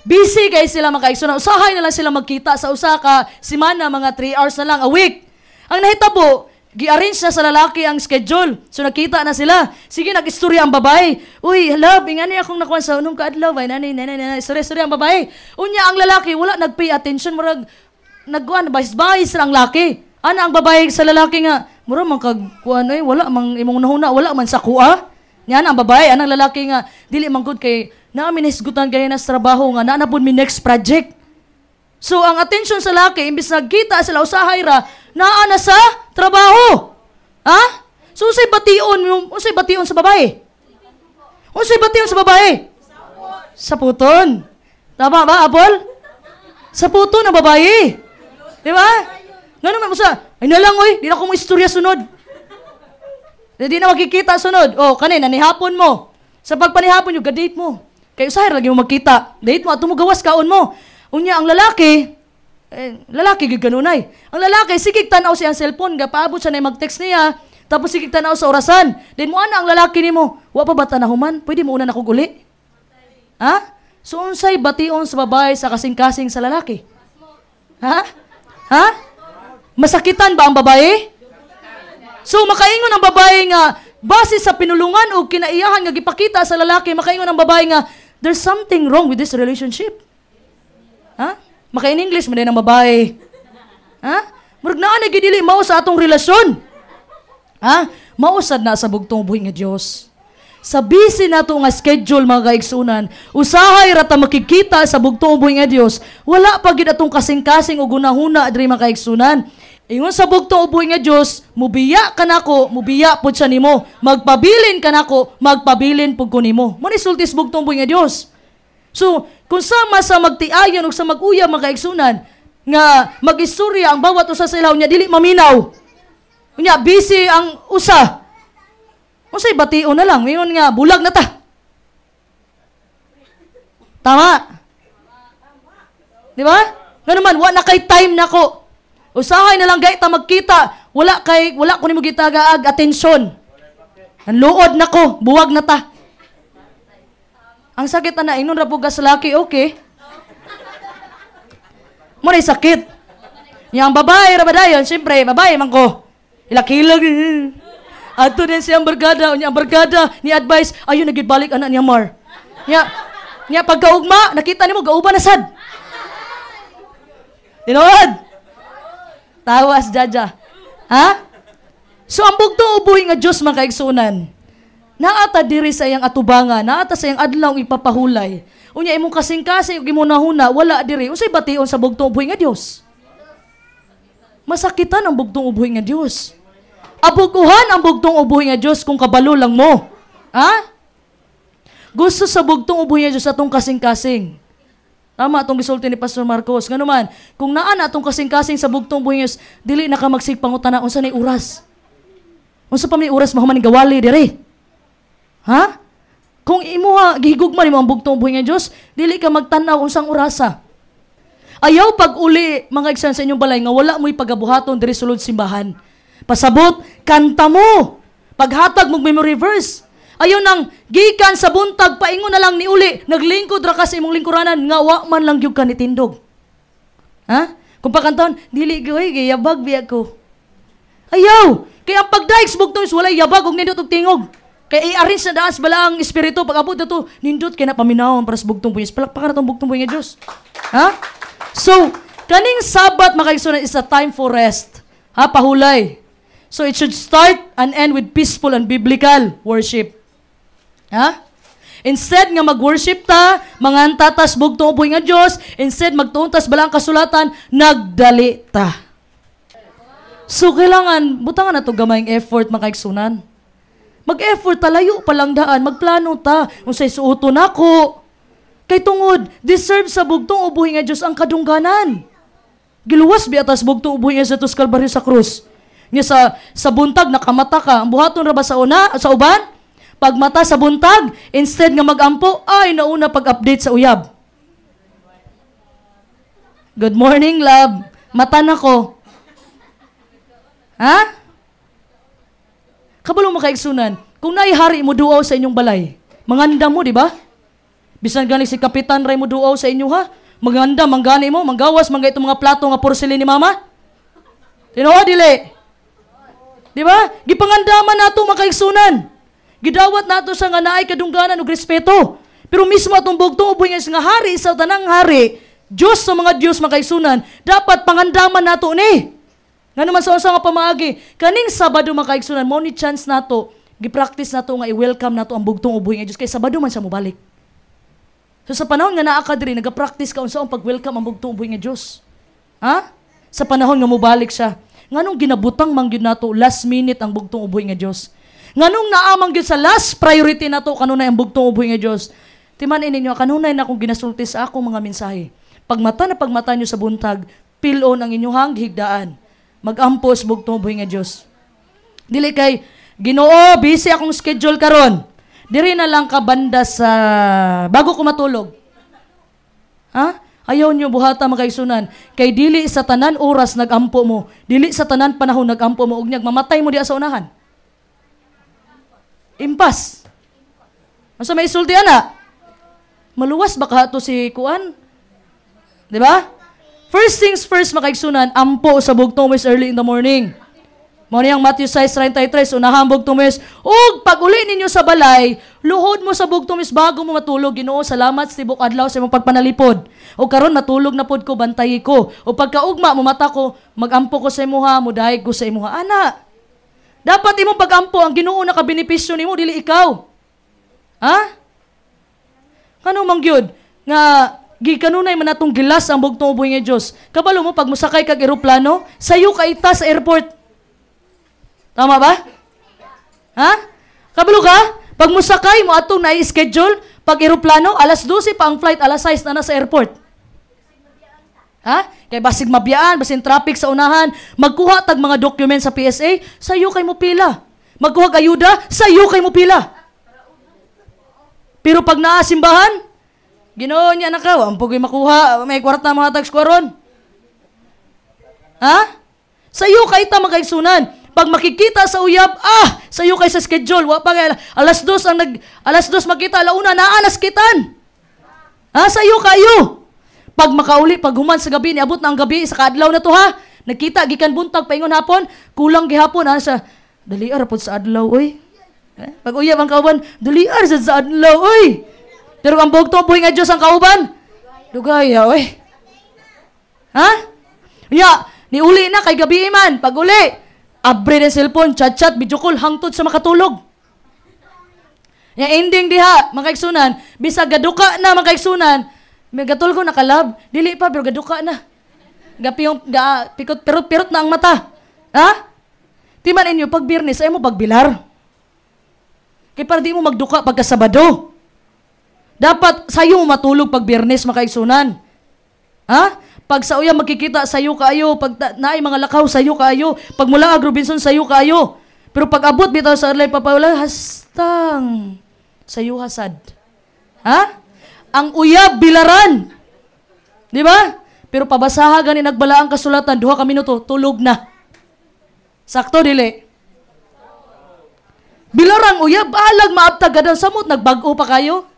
Speaker 1: Busy kay sila magaigsunan. Usahay na lang sila magkita sa usa ka semana mga 3 hours na lang a week. Ang nahitabo, gi-arrange na sa lalaki ang schedule. So nakita na sila. Sige, nag-istorya ang babae. Uy, hala, ingani akong nakuha sa unong kaadlaw. Nani, istorya ang babae. Unya, ang lalaki, wala nag-pay attention. Murag, nagkuhan, bahis-bahis ang laki. Ana ang babae sa lalaki nga, murag, magkagkuhan, wala, mang imong nahuna, wala man sa kuha. Yan ang babae, anang lalaki nga, dili man good kay, namin hisgutan kayo na sa trabaho nga, naanapod mi next project. So, ang attention sa laki, imbis nagkita sila usahay ra, naa na sa trabaho. Ha? So, unsay bation sa babae? Unsay bation sa babae? Sa puton. Tama ba, Apol? Sa puton ang babae. Di ba? Nga naman mo sa, ay nalang, oy, di na ko mo istorya sunod. Di na makikita sunod. Kanina, nihapon mo. Sa pagpanihapon yung gadate mo. Kaya usahay lagi mo magkita. Date mo, at gawas kaon mo. Unya, ang lalaki, lalaki giganunay. Ang lalaki, sigig tanaw siya ang cellphone, paabot siya na mag-text niya, tapos sigig tanaw sa orasan. Then mo ana ang lalaki nimo, wa pa ba tanahuman? Pwede mo una na kuguli? Ha? So, unsay bation sa babae sa kasing-kasing sa lalaki? Ha? Ha? Masakitan ba ang babae? So, makaingon ang babae nga, base sa pinulungan o kinaiyahan nga gipakita sa lalaki, makaingon ang babae nga, there's something wrong with this relationship. Ha? Maka-in-English mo din ang babae. Ha? Murag naa na gidili mao sa atong relasyon. Ha? Mausad na sa bugtong buhi nga Dios. Sa busy nato nga schedule mga kaigsunan, usahay ra ta makikita sa bugtong buhi nga Dios. Wala pa gid atong kasing-kasing o gunahuna adri mga kaigsunan. Ingon sa bugtong buhi nga Dios, mubiya kanako, mubiya pud siya nimo. Magpabilin kanako, magpabilin pud ko nimo. Mo ni sultis bugtong buhi nga Dios. So, kung sama sa magtiayon o sa mag-uya mga kaigsunan, nga mag-istorya ang bawat usa sa ilaw niya, dili maminaw. Unya, busy ang usa. Unsay bation na lang, ngayon nga, bulag na ta. Tama? Di ba? Nga naman, wala kay time na ko. Usahay na lang gay ta magkita. Wala ko ni mo gitagaag atensyon. Ang luod na ko, buwag na ta. Ang sakit na inon ra po gas laki, okay. Muna sakit. Yang babae ra ba dayon, siyempre, babae man ko. Ilakilag. Ato din siyang barkada, ang barkada ni advice, ayun nagibalik anak niya Mar. Nya pagkaugma, nakita nimo gauban na sad. Tinood. Tawas jaja. Ha? So ang bugtong ubuhi nga Dios man kaigsunan. Naata diri sa iyang atubangan, naata sa iyang adlaw ipapahulay. Unya imong kasing-kasing ug imong nahuna wala diri. Unsay bation sa bugtong ubuhi nga Dios? Masakitan ang bugtong ubuhi nga Dios. Abuguhan ang bugtong ubuhi nga Dios kung kabalo lang mo. Ha? Gusto sa bugtong ubuhi nga Dios atong kasing-kasing. Tama atong gisulti ni Pastor Marcos. Nga naman, kung naa na atong kasing-kasing sa bugtong ubuhi nga Dios, dili na ka magsigpangutana unsa nay oras. Unsa pa may oras mahuman ni gawali diri? Ha? Kung imuha gihigugma nimo ang bugtong ubuhi nga Dios, dili ka magtan-aw unsang orasa. Ayaw pag uli mga igsoon sa inyong balay nga wala mo'y pagabuhaton diri sulod simbahan. Pasabot, kanta mo. Paghatag mong memory verse. Ayaw nang gikan sa buntag, paingon na lang ni uli. Naglingkod ra ka sa imong lingkuranan, nga wa man lang gyud ka nitindog. Ha? Kung pakantaon, dili gaway, yabag biya ko. Ayaw! Kaya ang pagdaig sa bugtong is walay yabag og nindot og tingog. Kaya i-arrange na daas bala ang espiritu. Pag abot na to, nindot kaya na paminawon para sa bugtong punyas. Palakpakan na itong bugtong punyas Diyos. Ha? So, kaning Sabat, makaigsunan, is a time for rest. Ha? Pahulay. So, it should start and end with peaceful and biblical worship. Ha? Instead nga mag-worship ta, manganta tas bugtong uboy nga Diyos, instead magtuuntas balang kasulatan, nagdali ta. So, kailangan, butangan na to gamayng effort, makaigsunan. Mag-effort ta, layo palang daan, magplano ta, unsay suoto nako. Kay tungod, deserve sa bugtong uboy nga Diyos ang kadungganan. Giluwas biatas bugtong uboy nga sa tos Kalbaryo sa krus. Nga sa buntag nakamata ka, ang buhaton ra ba sa uban? Pagmata sa buntag, instead nga magampo, ay nauna pag-update sa uyab. Good morning, love. Mata na ko. Ha? Kabalo mo kaigsunan, kung naihari mo duaw sa inyong balay, manganda mo, di ba? Bisan gani si Kapitan Ray mo duaw sa inyo, ha? Maganda, manggani mo, manggawas, mangga itong mga plato nga porcelain ni Mama. Tinuod, dili. Di ba? Gipangandaman nato makaigsunan. Gidawat nato sa nga naay kadungganan ug respeto. Pero mismo atong bugtong uboy nga hari sa tanang hari, Diyos sa mga Diyos makaigsunan, dapat pangandaman nato ni. Nga naman sa usa nga pamaagi, kaning Sabado makaigsunan, mo ni chance nato, gi-practice nato nga i-welcome nato ang bugtong uboy nga Diyos kay Sabado man siya mobalik. So sa panahon nga naa ka diri, naga-practice ka unsa ang pag-welcome ang bugtong uboy nga Diyos. Ha? Sa panahon nga mobalik siya. Nganong ginabutang mangyud nato last minute ang bugtong uboy nga Dios? Nganong naamang gyud sa last priority nato kanunay ang bugtong uboy nga Dios? Timan-in ninyo kanunay na akong ginasulti sa akong mga mensahe. Pagmata na pagmata nyo sa buntag, pilon ang inyong higdaan. Magampos bugtong uboy nga Dios. Dili kay Ginoo, busy akong schedule karon. Diri na lang ka banda sa bago ko matulog. Ha? Ayaw nyo buhata makaigsunan. Kay dili sa tanan oras nagampo mo. Dili sa tanan panahon nagampo mo. Ug mamatay mo diya sa unahan. Impas. Asa may isulti ana? Maluwas baka to si Kuan? Di ba? First things first makaigsunan, ampo sa bugtong wis early in the morning. Mao niyang Matthew 6:33, unahang bugtong wis. Ug pag uli ninyo sa balay, luhod mo sa bugtong wis bago mo matulog. Ginoo, salamat sa tibok adlaw sa imong pagpanalipod. O karon matulog na pod ko, bantay ko. O pagkaugma mo mata ko, magampo ko sa imuha, mudayeg ko sa imuha. Ana, dapat imong pagampo ang Ginoo na kabenepisyo nimo, dili ikaw. Ha? Kano man gyud nga gikanunay man natong gilas ang bugtong uboy nga Dios. Kabalo mo pag musakay kag eroplano, sayo ka ita sa airport. Tama ba? Ha? Kabalo ka? Pag musakay mo atong na-schedule, pag eroplano, alas 12 pa ang flight, alas 6 na sa airport. Ha? Kaya basig mabiyaan, basig traffic sa unahan, magkuha tag mga document sa PSA, sayo kay mo pila. Magkuha kag ayuda, sayo kay mo pila. Pero pag naasimbahan, Ginoo niya nakaw, ang pugoy makuha, may kwarta mga tags kwaron. Ha? Sayo kay ta makaigsunan. Pag makikita sa uyab, sayo kay sa schedule. Wa pa kay alas 2 makita, alauna naa naskitan. Ha, sayo kayo. Pag makauli, pag human sa gabi, niabot na ang gabi, sa kaadlaw na to ha. Nagkita, gikan buntag, paingon hapon, kulang gihapon ha, sa daliar po sa adlaw, oy. Pag uyab ang kauban, daliar sa adlaw, oy. Pero ang bugtong buhay nga Diyos ang kauban, dugaya, oy. Ha? Ni uli na, kay gabi man, pag uli, abre ng cellphone, chat-chat, video call, hangtod sa makatulog. Yung ending diha, makaigsunan, bisa gaduka na makaigsunan, may gatol ko nakalab, dili pa, pero gaduka na. Pikot, pirot na ang mata. Ha? Timan inyo, pag Biyernes, ay mo pagbilar. Kaya para di mo magduka pagka Sabado. Dapat sayo mo matulog pag Biyernes, makaigsunan. Ha? Pag sa uya magkikita, sayo kaayo. Pag naay mga lakaw, sayo kaayo. Pag mula ag Robinson, sayo kaayo. Pero pag abot bitaw sa arlay papawala, hastang. Sayo hasad. Ha? Ang uyab, bilaran. Di ba? Pero pabasaha gani nagbala ang kasulatan, 2 ka minuto, tulog na. Sakto, dili. Bilarang uyab, alag maabtag gadang samot, nagbago pa kayo.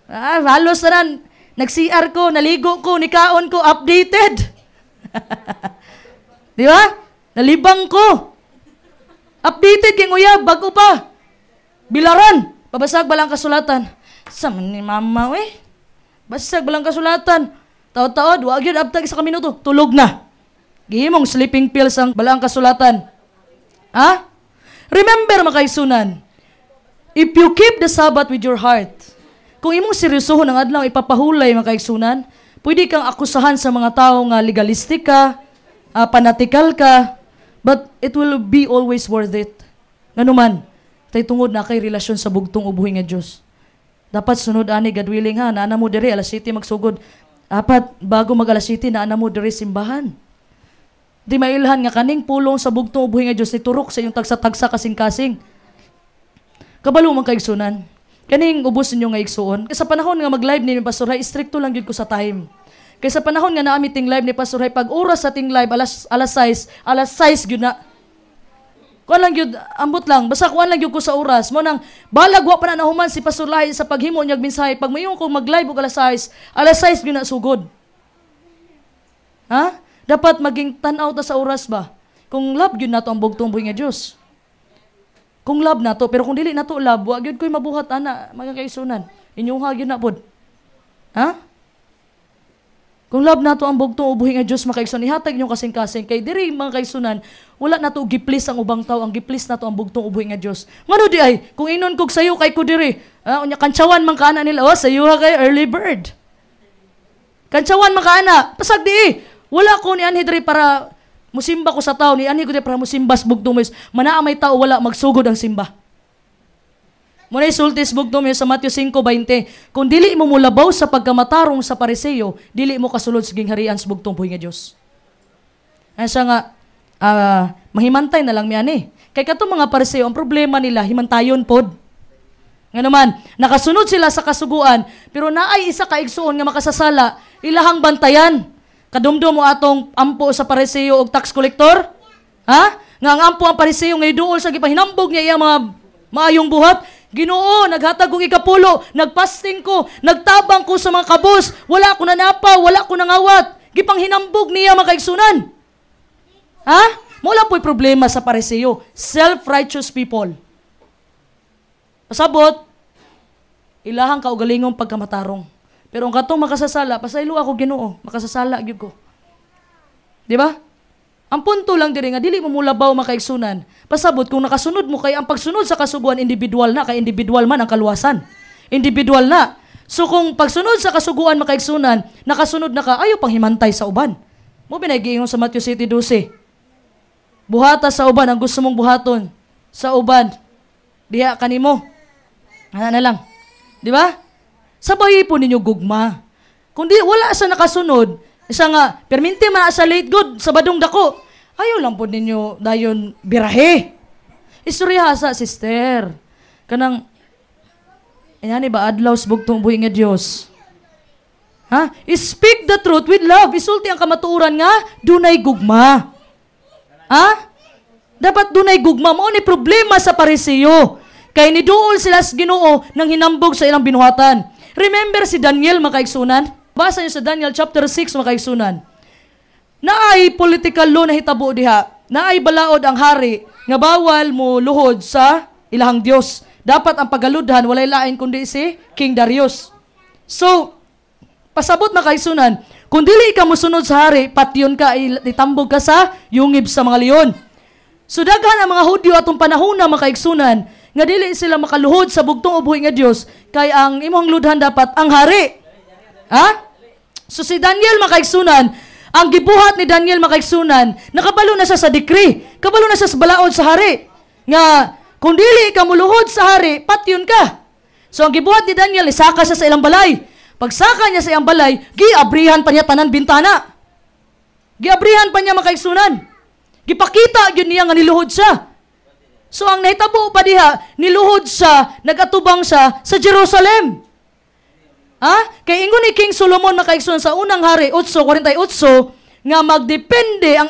Speaker 1: Halos na nag-CR ko, naligo ko, nikaon ko, updated. Di ba? Nalibang ko. Updated king uyab, bago pa. Bilaran, pabasag balang kasulatan. Saman ni mama, basag balang kasulatan. Taod-taod, wag yun, abtag sa kaminuto, tulog na. Gihimong sleeping pills ang balang kasulatan. Ha? Remember, makaisunan, if you keep the Sabbath with your heart, kung imong seryosohon ang adlaw ipapahulay, makaisunan, pwede kang akusahan sa mga tao nga legalistic ka, panatikal ka, but it will be always worth it. Nganuman, tay tungod na kay relasyon sa bugtong ubuhi nga Diyos. Dapat sunod ani, God willing ha, naana mo diri, alas 7 magsugod. Apat, bago mag alas 7, naana mo diri simbahan. Di mailhan nga kaning pulong sa bugtong ubuhi nga Diyos, niturok sa iyong tagsa-tagsa kasing-kasing. Kabalo man kaigsunan. Kaning ubos ninyo nga igsuon. Kaya sa panahon nga mag-live ni Pastor Hay, stricto lang yun ko sa time. Kaya sa panahon nga naamit ting live ni Pastor Hay, pag oras sa ting live, alas 6 yun na. Kuan lang yun, ambot lang. Basta kuan lang yun ko sa oras. Mo nang balagwa pa na nahuman si Pastor Hay sa paghimo niyag mensahe. Pag mayon ko mag-live o alas 6 yun na sugod. Ha? Dapat maging tanaw ta sa oras ba? Kung love yun na to ang bugtong buhay nga Diyos. Kung love na to, pero kung dili na to love, wag yun ko'y mabuhat, ana, mga kaisunan. Inyong hagin na pod. Ha? Kung love na to ang bugtong ubuhi nga Diyos, mga kaisunan, ihatag nyo kasing-kasing. Kay diri, mga kaisunan, wala na to giplis ang ubang tao, ang giplis na to ang bugtong ubuhi nga Diyos. Ngano di ay, kung inon kog sayo kay ko diri, unya kantsawan man kaana nila, sayo ha kay early bird. Kantsawan man kaana, pasag di wala ko ni anhi diri para musimba ko sa tao, ni ani ko para musimbas bugtong mo. Manaa may tao wala magsugod ang simba. Muna isultis bugtong mo sa Matthew 5:20. Kung dili mo mulabaw sa pagkamatarong sa Pariseo, dili mo kasulod sa gingharian sa bugtong buhay nga Dios. Ay siya nga mahimantay na lang mi ani. Kay kadtong mga Pariseo, ang problema nila himantayon pod. Nga naman, nakasunod sila sa kasuguan, pero naay isa ka igsuon nga makasasala, ilahang bantayan. Kadumdum mo atong ampo sa Pariseo o tax collector? Ha? Nga ang ampo ang Pariseo ngay duol sa gipahinambog niya iya mga maayong buhat. Ginoo, naghatag og ikapulo, nagpasting ko, nagtabang ko sa mga kabos, wala ko nanapaw, wala ko nangawat. Gipanghinambog niya mga kaigsunan. Ha? Wala po'y problema sa Pariseo. Self-righteous people. Pasabot, ilahang kaugalingong pagkamatarong. Pero ang katong makasasala, pasaylo ako Ginoo, makasasala gyud ko. Di ba? Ang punto lang diri nga dili mo mulabaw makaigsunan. Pasabot kung nakasunod mo kay ang pagsunod sa kasuguan individual na, kay individual man ang kaluwasan. Individual na. So kung pagsunod sa kasuguan makaigsunan, nakasunod na ka, ayaw pang himantay sa uban. Mo binagiingon sa Matthew 7:12. Buhata sa uban ang gusto mong buhaton sa uban. Diha kanimo. Ana na lang. Di ba? Sabay po ninyo gugma. Kung di, wala sa nakasunod, isa nga, perminti man sa late good, sa badong dako, ayaw lang po ninyo dayon birahe. Istorya sa sister. Kanang, ayan ba, adlaw sa bugtong buhi nga Diyos. Ha? Speak the truth with love. Isulti ang kamatuoran nga dunay gugma. Ha? Dapat dunay gugma. Mao ni problema sa Pariseo. Kay niduol sila sa Ginoo nang hinambog sa ilang binuhatan. Remember si Daniel, makaigsunan? Basa niyo sa Daniel chapter 6, makaigsunan. Naay political law na hitabo diha. Naay balaod ang hari nga bawal mo luhod sa ilahang Dios. Dapat ang pagaludhan walay lain kundi si King Darius. So, pasabot makaigsunan, kung dili ka mosunod sa hari, patyon ka, itambog ka sa yungib sa mga leon. So daghan ang mga Hudyo atong panahon na makaigsunan, nga dili sila makaluhod sa bugtong ubuhi nga Dios, kay ang imong ludhan dapat ang hari. Ha? So si Daniel makaigsunan, ang gibuhat ni Daniel makaigsunan, nakabalo na siya sa decree, kabalo na siya sa balaod sa hari. Nga, kung dili ka muluhod sa hari, patyon ka. So ang gibuhat ni Daniel, isaka siya sa ilang balay. Pagsaka niya sa iyang balay, giabrihan pa niya tanan bintana. Giabrihan pa niya makaigsunan. Gipakita yun niya nga niluhod siya. So ang nahitabo pa diha, niluhod siya, nagatubang siya sa Jerusalem. Ha? Kay ingon ni King Solomon makaigsunan sa unang hari, 8:48, nga magdepende ang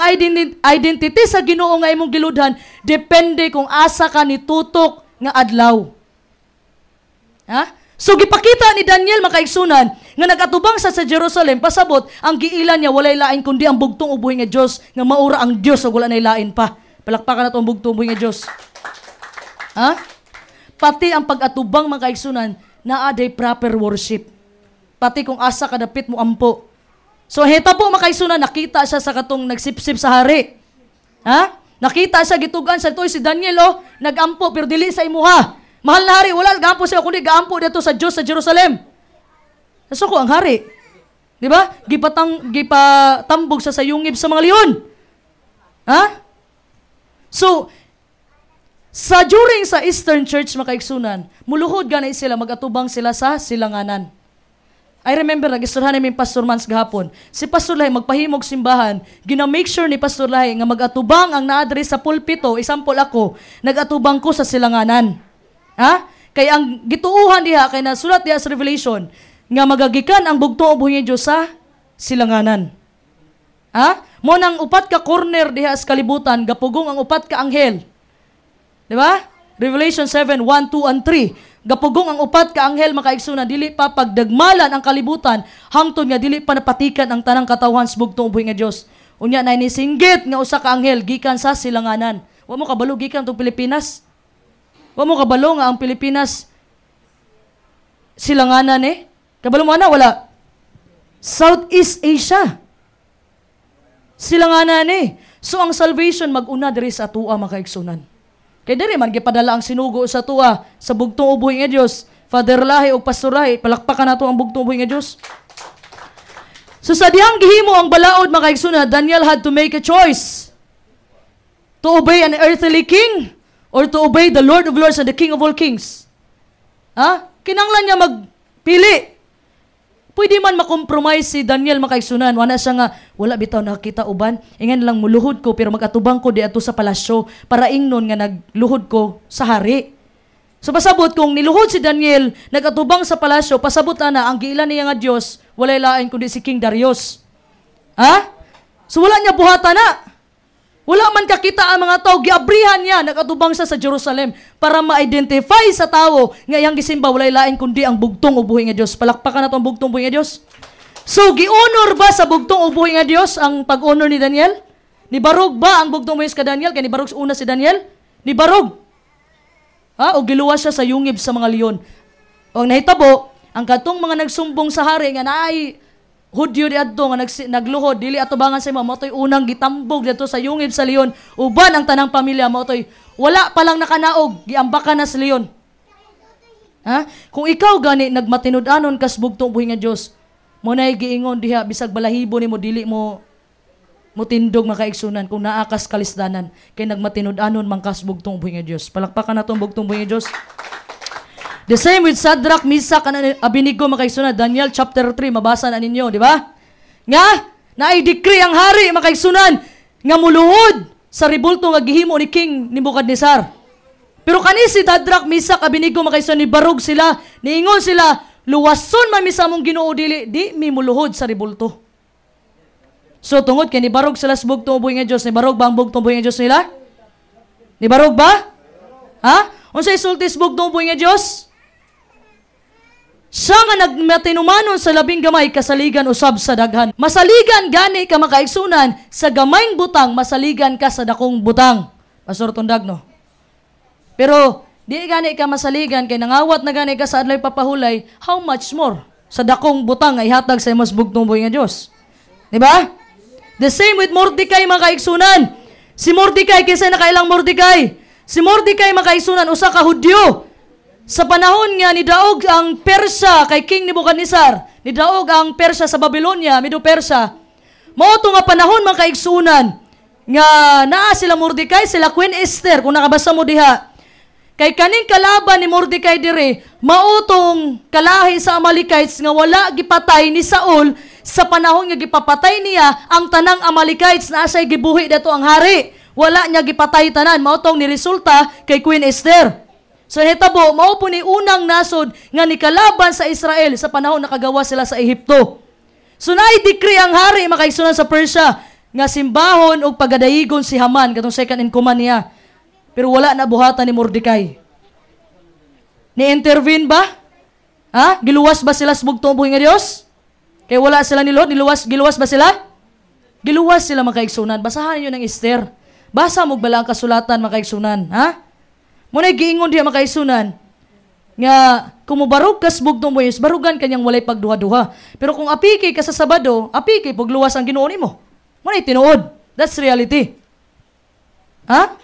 Speaker 1: identity sa Ginoo nga imong giludhan, depende kung asa ka nitutok nga adlaw. Ha? So gipakita ni Daniel makaigsunan nga nagatubang sa Jerusalem, pasabot ang giilan niya walay lain kundi ang bugtong ubuhi nga Dios, nga maura ang Dios ug wala nay lain pa. Palakpakan nato ang bugtong ubuhi nga Dios. Ha? Pati ang pag-atubang makaigsunan naa day proper worship. Pati kung asa kadapit mo ampo. So heta po makaigsunan, nakita siya sa katong nagsipsip sa hari. Ha? Nakita siya gitugan sa toy si Daniel nagampo pero dili sa imuha. Mahal na hari, wala gaampo siya kundi gaampo dito sa Dios sa Jerusalem. Nasuko ang hari. Di ba? Gipatambog sa yungib sa mga leon. Ha? So, during sa Eastern Church makaigsunan, muluhod ganay sila, magatubang sila sa silanganan. I remember, nag-istorhan namin Pastor Mans gahapon. Si Pastor Lahi, magpahimog simbahan, gina-make sure ni Pastor Lahi nga magatubang ang naadre sa pulpito, isampol ako, nagatubang ko sa silanganan. Ha? Kay ang gituuhan diha, kay nasulat diha sa Revelation, nga magagikan ang bugtong ubuhi nga Diyos sa silanganan. Ha? Mo nang upat ka corner diha sa kalibutan, gapugong ang upat ka anghel. Di ba? Revelation 7, 1, 2, and 3. Gapugong ang upat ka anghel makaigsunan, dili pa pagdagmalan ang kalibutan, hangtod nga dili pa napatikan ang tanang katawhan sa bugtong ubuhi nga Dios. Unya na nisinggit nga usa ka anghel gikan sa silanganan. Wa mo kabalo gikan tong Pilipinas. Wa mo kabalo nga ang Pilipinas silanganan Kabalo mo na wala. Southeast Asia. Silanganan So ang salvation mag-una diri sa atua makaigsunan. Kay diri man gipadala ang sinugo sa tuwa sa bugtong ubuhi nga Dios. Father Lahi o Pastor Lahi, palakpakan nato ang bugtong ubuhi nga Dios. So sa dihang gihimo ang balaod makaigsunan, Daniel had to make a choice. To obey an earthly king or to obey the Lord of Lords and the King of all kings. Ha? Kinanglan niya magpili. Pwede man makompromise si Daniel makaigsunan. Wala siya nga, wala bitaw nakita uban. Ingan lang muluhod ko pero magatubang ko di ato sa palasyo para ingnon nga nagluhod ko sa hari. So pasabot kung niluhod si Daniel, nagatubang sa palasyo, pasabot na ang giilan niya nga Dios, walay lain kundi si King Darius. Ha? So wala niya buhatan na. Wala man kakita ang mga tao, giabrihan niya, nagatubang sa Jerusalem para ma-identify sa tao nga iyang gisimba walay lain kundi ang bugtong ubuhi nga Dios. Palakpakan nato ang bugtong ubuhi nga Dios. So gi-honor ba sa bugtong ubuhi nga Dios ang pag-honor ni Daniel? Ni barog ba ang bugtong ubuhi ka Daniel? Kay ni barog una si Daniel? Ni barog. Ha? O giluwas siya sa yungib sa mga leon. O nahitabo, ang katong mga nagsumbong sa hari nga naay Hudyo di adto nga nagluhod dili atubangan sa imo motoy unang gitambog dito sa yungib sa leon uban ang tanang pamilya motoy wala pa lang nakanaog giambakan na sa leon. Ha? Kung ikaw gani nagmatinud-anon kas bugtong ubuhi nga Dios mo nay giingon diha bisag balahibo nimo dili mo tindog makaigsunan kung naa kas kalisdanan kay nagmatinud-anon man kas bugtong ubuhi nga Dios. Palakpakan nato ang bugtong ubuhi nga Dios. The same with Shadrach, Meshach, and Abednego makaigsunan. Daniel chapter 3, mabasa na ninyo, di ba? Nga, na-decree ang hari makaigsunan nga muluhod sa ribulto nga gihimo ni King Nebuchadnezzar. Pero kani si Shadrach, Meshach, Abednego makaigsunan ni barog sila, niingon sila, luwason man mi sa among Ginoo dili di mi muluhod sa ribulto. So tungod kay nibarog sila sa bugtong buhi nga Dios, nibarog ba ang bugtong buhi nga Dios nila? Nibarog ba? Ha? Unsay sulti sa bugtong buhi nga Dios? Siya nga nagmatinumanon sa labing gamay kasaligan usab sa daghan. Masaligan gani ka makaigsunan sa gamayng butang, masaligan ka sa dakong butang. Pastor Tundag, no? Pero di gani ka masaligan kay nangawat na gani ka sa adlay papahulay, how much more sa dakong butang ay hatag sa imong bugtong buhi nga Dios. Di ba? The same with Mordecai makaigsunan. Si Mordecai kinsa nakailang Mordecai? Si Mordecai makaigsunan usa ka Hudyo. Sa panahon nga nidaog ang Persya kay King Nebuchadnezzar, nidaog ang Persya sa Babylonia, Medo Persya. Mao to nga panahon man kaigsunan nga naa sila Mordecai, sila Queen Esther kung nakabasa mo diha. Kay kaning kalaban ni Mordecai dire, mao tong kalahi sa Amalekites nga wala gipatay ni Saul sa panahon nga gipapatay niya ang tanang Amalekites na asay gibuhi dato ang hari. Wala niya gipatay tanan, mao tong niresulta kay Queen Esther. So hitabo, mao po ni unang nasod nga nikalaban sa Israel sa panahon nakagawa sila sa Ehipto. So naidecree ang hari makaigsunan sa Persia nga simbahon og pagadayigon si Haman katong second in command niya. Pero wala na buhatan ni Mordecai. Ni-intervene ba? Ha? Giluwas ba sila sa bugtong buhi nga Dios? Kay wala sila ni Lord, giluwas ba sila? Giluwas sila makaigsunan. Basahan niyo ng Esther. Basa mo bala ang kasulatan makaigsunan, ha? Muna'y giingon diya makaisunan nga kung mubarog kas bugtong buhis, barugan kanyang walay pagduha-duha. Pero kung apiki ka sa Sabado, apiki pagluwas ang Ginoo nimo. Muna'y tinuod. That's reality. Ha?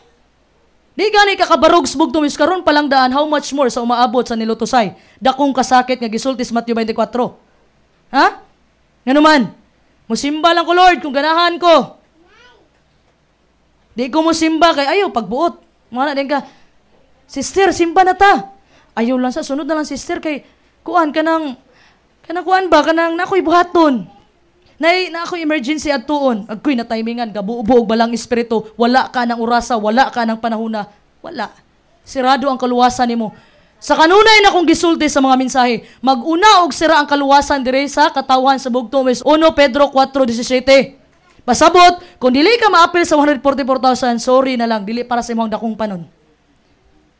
Speaker 1: Di gani ka kabarog sa bugtong buhis, karon palang daan, how much more sa umaabot sa nilutosay. Dakong kasakit nga gisultis Matthew 24. Ha? Nga naman, musimba lang ko Lord kung ganahan ko. Di ko musimba kay ayaw pagbuot. Mga na din ka, Sister, simba na ta. Ayaw lang sa sunod na lang sister kay kuan kanang kuan ba kanang nakoy buhaton. Na ako'y emergency adtuon. Agkoy na timingan gabuo-buog balang espiritu, wala ka ng orasa, wala ka ng panahona. Wala. Sirado ang kaluwasan nimo. Sa kanunay na kong gisulti sa mga mensahe, mag-una og sira ang kaluwasan dire sa katawan sa bugtong 1 Pedro 4:17. Pasabot, kung dili ka maapil sa 144,000, sorry na lang, dili para sa imong dakong panon.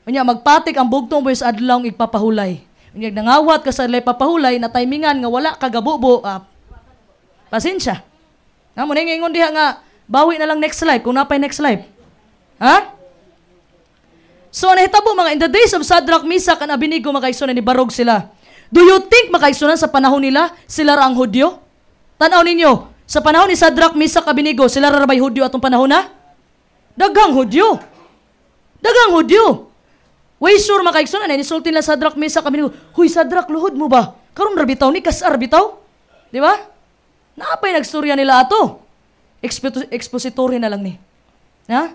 Speaker 1: Unya magpatik ang bugtong buhis adlaw igpapahulay. Unya nangawat ka sa adlaw papahulay na timingan nga wala ka gabubo, pasensya. Namo ning ingon diha nga bawi na lang next life kung napay next life. Ha? So nahitabo mga in the days of Shadrach, Meshach and Abednego makaigsunan ni barog sila. Do you think makaigsunan sa panahon nila sila ra ang Hudyo? Tan-aw ninyo, sa panahon ni Shadrach, Meshach, Abednego sila ra bay Hudyo atong panahon na? Daghang Hudyo. Daghang Hudyo. Way sure makaigsunan ay nisulti nila Shadrach, Meshach, Abednego. Huy Shadrach, luhod mo ba? Karon ra bitaw ni kasar bitaw? Di ba? Naapay nagstorya nila ato. Expository na lang ni. Ha?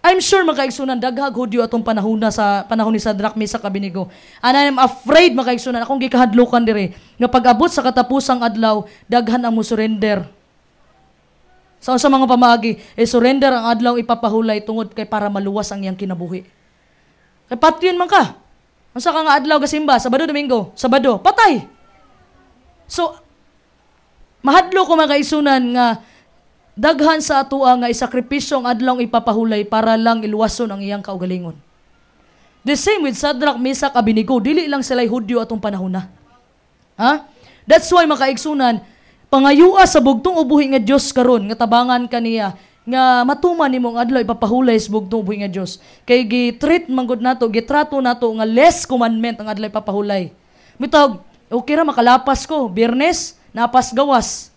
Speaker 1: I'm sure makaigsunan daghag Hudyo atong panahon na sa panahon ni Shadrach, Meshach, Abednego. And I'm afraid makaigsunan akong gikahadlukan dire nga pag-abot sa katapusang adlaw daghan ang mo-surrender. Sa mga pamaagi, surrender ang adlaw ipapahulay tungod kay para maluwas ang iyang kinabuhi. Kay patyon man ka. Unsa ka nga adlaw gasimba, Sabado, Domingo, Sabado, patay. So mahadlo ko makaisunan nga daghan sa atoa nga isakripisyo ang adlaw ipapahulay para lang iluwason ang iyang kaugalingon. The same with Shadrach, Meshach, Abednego, dili lang sila Hudyo atong panahon na. Ha? That's why makaigsunan pangayua sa bugtong ubuhi nga Dios karon nga tabangan kaniya nga matuman nimong adlaw ipapahulay sa bugtong ubuhi nga Dios. Kay gi-treat manggod nato, gitrato nato nga less commandment ang adlaw ipapahulay. Bitog, okay ra makalapas ko, Biyernes napas gawas.